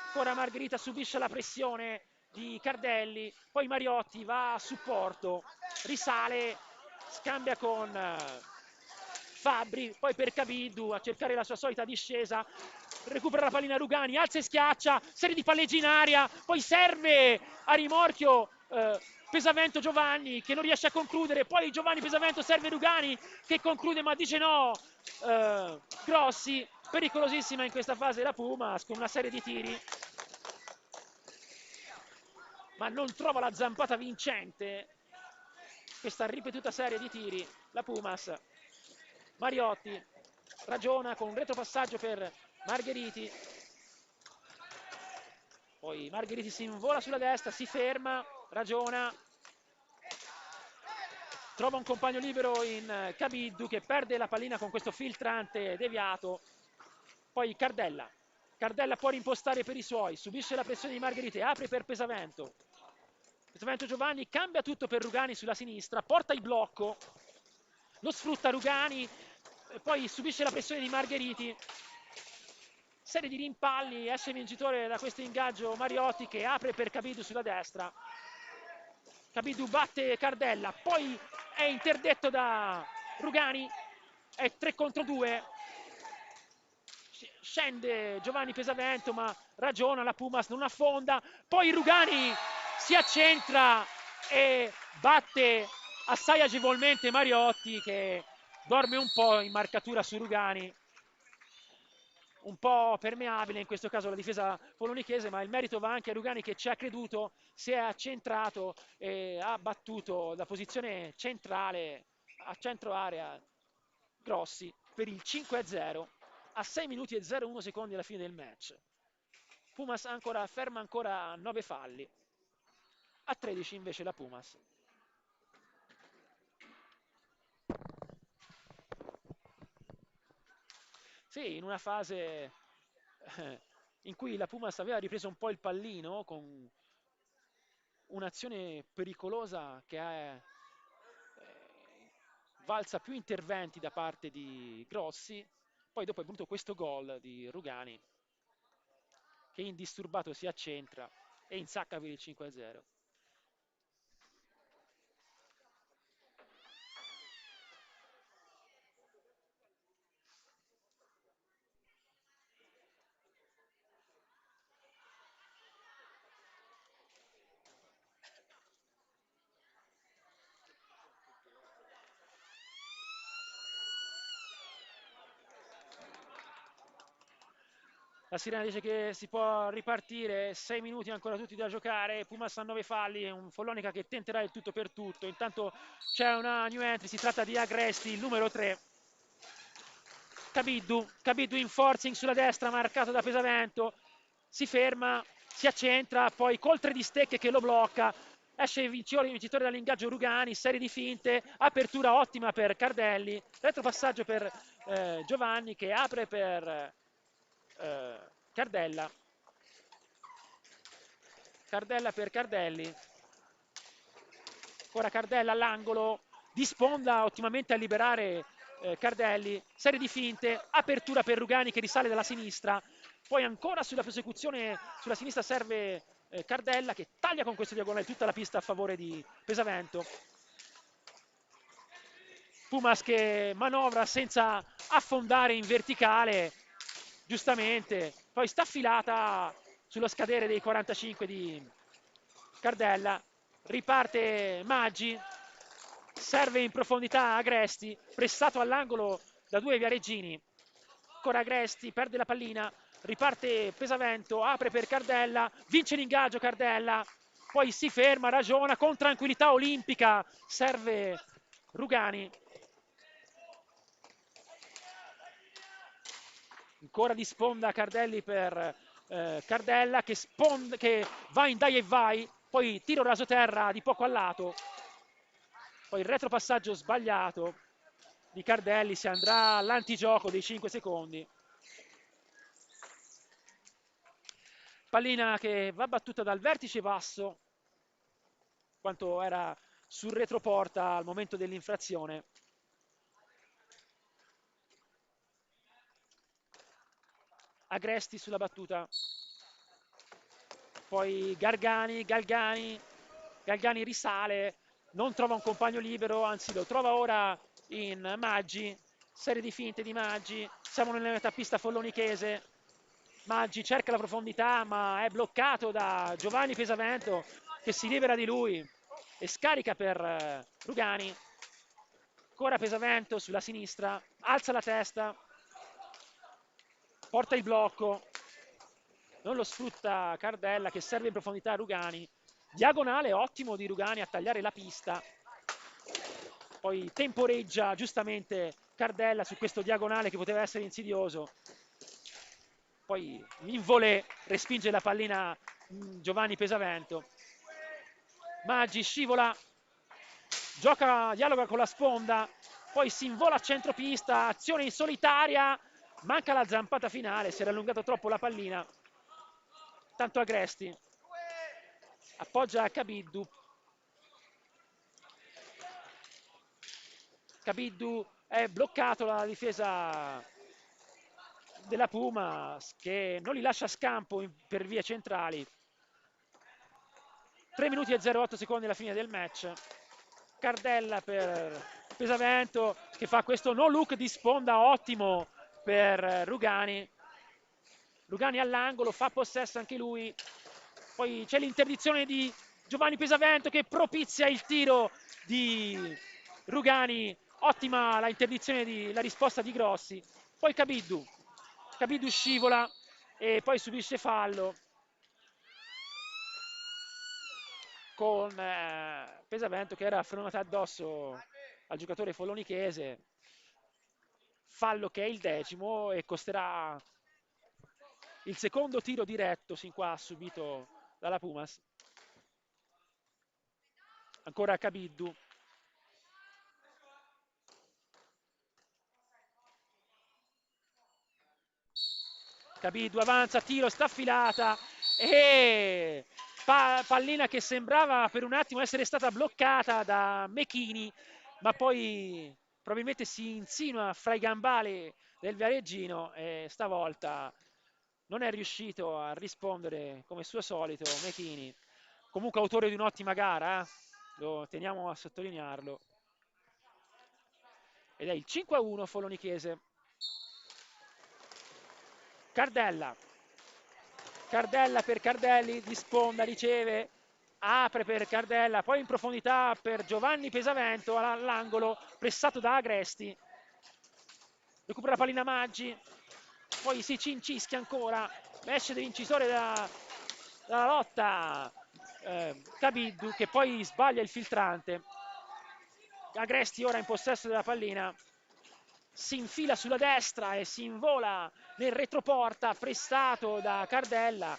ancora Margherita subisce la pressione di Cardelli, poi Mariotti va a supporto, risale, scambia con Fabbri, poi per Cabiddu a cercare la sua solita discesa, recupera la pallina Rugani, alza e schiaccia, serie di palleggi in aria, poi serve a rimorchio Pesavento Giovanni che non riesce a concludere, poi Giovanni Pesavento serve Rugani che conclude ma dice no, Grossi, pericolosissima in questa fase la Pumas con una serie di tiri, ma non trova la zampata vincente. Questa ripetuta serie di tiri, la Pumas. Mariotti ragiona con un retropassaggio per Margheriti, poi Margheriti si invola sulla destra, si ferma, ragiona, trova un compagno libero in Cabiddu che perde la pallina con questo filtrante deviato, poi Cardella può rimpostare per i suoi, subisce la pressione di Margheriti, apre per Pesavento. Pesavento Giovanni cambia tutto per Rugani sulla sinistra, porta il blocco, lo sfrutta Rugani, poi subisce la pressione di Margheriti. Serie di rimpalli, esce vincitore da questo ingaggio Mariotti che apre per Cabiddu sulla destra. Cabiddu batte Cardella, poi è interdetto da Rugani, è 3 contro 2. Scende Giovanni Pesavento ma ragiona, la Pumas non affonda, poi Rugani si accentra e batte assai agevolmente Mariotti che dorme un po' in marcatura su Rugani, un po' permeabile in questo caso la difesa polonichese, ma il merito va anche a Rugani che ci ha creduto, si è accentrato e ha battuto da posizione centrale a centro area Grossi per il 5-0 a 6 minuti e 01 secondi alla fine del match. Pumas ferma ancora 9 falli, a 13 invece la Pumas. Sì, in una fase in cui la Pumas aveva ripreso un po' il pallino con un'azione pericolosa che è valsa più interventi da parte di Grossi, poi dopo è venuto questo gol di Rugani che indisturbato si accentra e insacca per il 5-0. La sirena dice che si può ripartire, 6 minuti ancora tutti da giocare, Pumas ha 9 falli, è un Follonica che tenterà il tutto per tutto, intanto c'è una new entry, si tratta di Agresti, il numero 3, Cabiddu in forcing sulla destra, marcato da Pesavento, si ferma, si accentra, poi Coltre di Stecche che lo blocca, esce il vincitore dall'ingaggio Rugani, serie di finte, apertura ottima per Cardelli, retropassaggio per Giovanni che apre per Cardella. Cardella per Cardelli. Ora Cardella all'angolo, di sponda ottimamente a liberare Cardelli. Serie di finte, apertura per Rugani che risale dalla sinistra. Poi ancora sulla prosecuzione sulla sinistra serve Cardella che taglia con questo diagonale tutta la pista a favore di Pesavento. Pumas che manovra senza affondare in verticale, giustamente, poi sta affilata sullo scadere dei 45 di Cardella, riparte Maggi, serve in profondità Agresti, pressato all'angolo da due Viareggini, ancora Agresti, perde la pallina, riparte Pesavento, apre per Cardella, vince l'ingaggio Cardella, poi si ferma, ragiona, con tranquillità olimpica, serve Rugani. Ancora di sponda Cardelli per Cardella che va in dai e vai, poi tiro rasoterra di poco a lato, poi il retropassaggio sbagliato di Cardelli, si andrà all'antigioco dei 5 secondi. Pallina che va battuta dal vertice basso, quanto era sul retroporta al momento dell'infrazione. Agresti sulla battuta, poi Galgani risale, non trova un compagno libero, anzi lo trova ora in Maggi, serie di finte di Maggi, siamo nell'etappista follonichese, Maggi cerca la profondità ma è bloccato da Giovanni Pesavento che si libera di lui e scarica per Rugani. Ancora Pesavento sulla sinistra, alza la testa, porta il blocco, non lo sfrutta Cardella che serve in profondità a Rugani. Diagonale ottimo di Rugani a tagliare la pista. Poi temporeggia giustamente Cardella su questo diagonale che poteva essere insidioso. Poi in volée respinge la pallina Giovanni Pesavento. Maggi scivola, gioca, dialoga con la sponda, poi si invola a centropista, azione in solitaria, manca la zampata finale, si era allungato troppo la pallina. Tanto Agresti appoggia Cabiddu. Cabiddu è bloccato dalla difesa della Pumas che non li lascia scampo per vie centrali. 3 minuti e 08 secondi alla fine del match. Cardella per Pesavento che fa questo no look di sponda ottimo per Rugani. Rugani all'angolo, fa possesso anche lui. Poi c'è l'interdizione di Giovanni Pesavento che propizia il tiro di Rugani. Ottima la interdizione la risposta di Grossi. Poi Cabiddu scivola e poi subisce fallo con Pesavento che era frenato addosso al giocatore folonichese. Fallo che è il 10° e costerà il secondo tiro diretto sin qua subito dalla Pumas. Ancora Cabiddu. Cabiddu avanza, tiro, sta affilata e pallina che sembrava per un attimo essere stata bloccata da Mechini, ma poi probabilmente si insinua fra i gambali del Viareggino e stavolta non è riuscito a rispondere come suo solito Mechini. Comunque autore di un'ottima gara, lo teniamo a sottolinearlo. Ed è il 5-1 Folonichese. Cardella per Cardelli, di sponda, riceve, apre per Cardella, poi in profondità per Giovanni Pesavento all'angolo, pressato da Agresti. Recupera la pallina Maggi, poi si cincischia ancora, esce dell'incisore dalla lotta Cabiddu che poi sbaglia il filtrante. Agresti ora in possesso della pallina, si infila sulla destra e si invola nel retroporta, prestato da Cardella.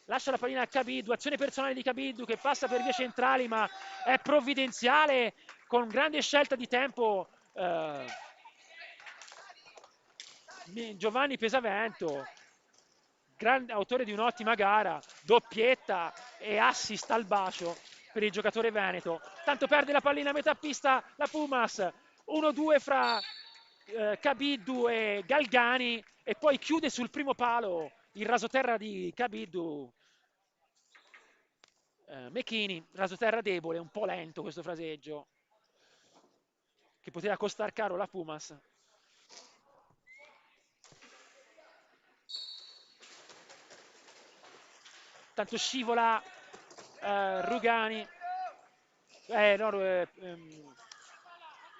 Lascia la pallina a Cabiddu, azione personale di Cabiddu che passa per vie centrali ma è provvidenziale con grande scelta di tempo. Giovanni Pesavento, autore di un'ottima gara, doppietta e assist al bacio per il giocatore veneto. Tanto perde la pallina a metà pista la Pumas, 1-2 fra Cabiddu e Galgani e poi chiude sul primo palo il rasoterra di Cabiddu. Mechini, rasoterra debole, un po' lento questo fraseggio che poteva costare caro la Pumas. Tanto scivola Rugani,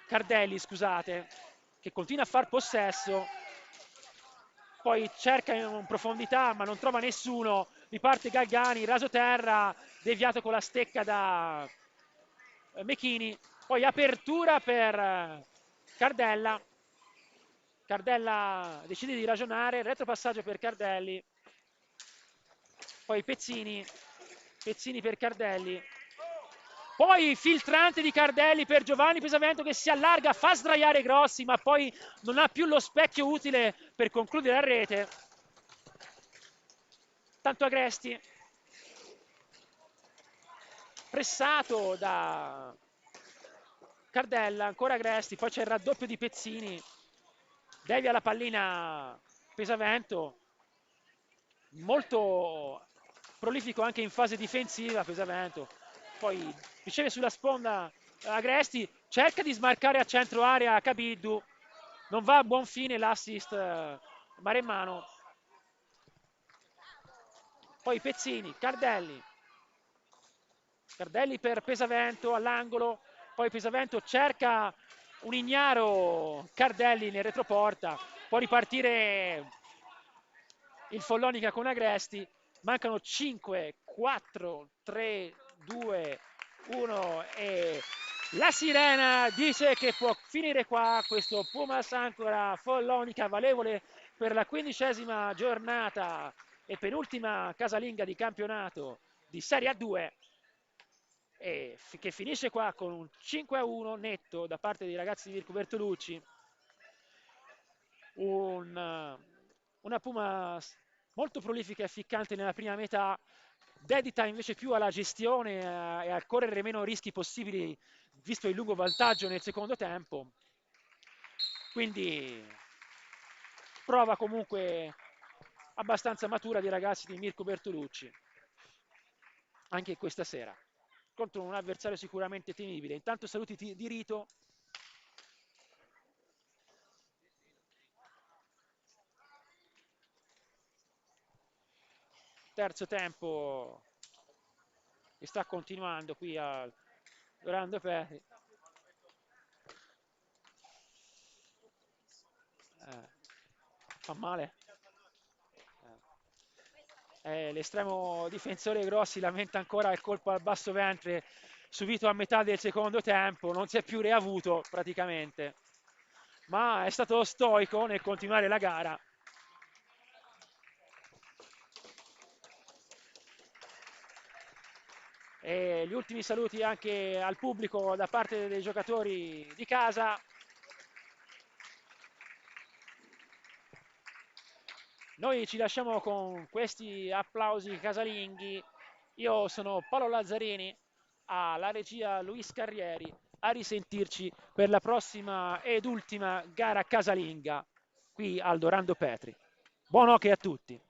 Cardelli, scusate, che continua a far possesso, poi cerca in profondità ma non trova nessuno, riparte Galgani, rasoterra, deviato con la stecca da Mechini, poi apertura per Cardella. Cardella decide di ragionare, retropassaggio per Cardelli, poi Pezzini per Cardelli, poi filtrante di Cardelli per Giovanni Pesavento che si allarga, fa sdraiare Grossi ma poi non ha più lo specchio utile per concludere a rete. Tanto Agresti, pressato da Cardella, ancora Agresti, poi c'è il raddoppio di Pezzini, devia la pallina Pesavento, molto prolifico anche in fase difensiva Pesavento, poi riceve sulla sponda Agresti, cerca di smarcare a centro area Cabiddu, non va a buon fine l'assist maremmano. Poi Pezzini, Cardelli per Pesavento all'angolo, poi Pesavento cerca un ignaro Cardelli nel retroporta, può ripartire il Follonica con Agresti, mancano 5, 4, 3, 2, 1 e la sirena dice che può finire qua questo Pumas Ancora Follonica valevole per la 15ª giornata e penultima casalinga di campionato di Serie A2 e che finisce qua con un 5-1 netto da parte dei ragazzi di Mirko Bertolucci. Una Pumas molto prolifica e ficcante nella prima metà, dedita invece più alla gestione e a correre meno rischi possibili visto il lungo vantaggio nel secondo tempo. Quindi prova comunque abbastanza matura dei ragazzi di Mirko Bertolucci anche questa sera contro un avversario sicuramente temibile. Intanto saluti di Rito. Terzo tempo che sta continuando qui al Dorando Petri. Fa male. L'estremo difensore Grossi lamenta ancora il colpo al basso ventre subito a metà del secondo tempo, non si è più riavuto praticamente, ma è stato stoico nel continuare la gara. E gli ultimi saluti anche al pubblico da parte dei giocatori di casa. Noi ci lasciamo con questi applausi casalinghi. Io sono Paolo Lazzarini, alla regia Luis Carrieri. A risentirci per la prossima ed ultima gara casalinga qui al Dorando Petri. Buon hockey a tutti!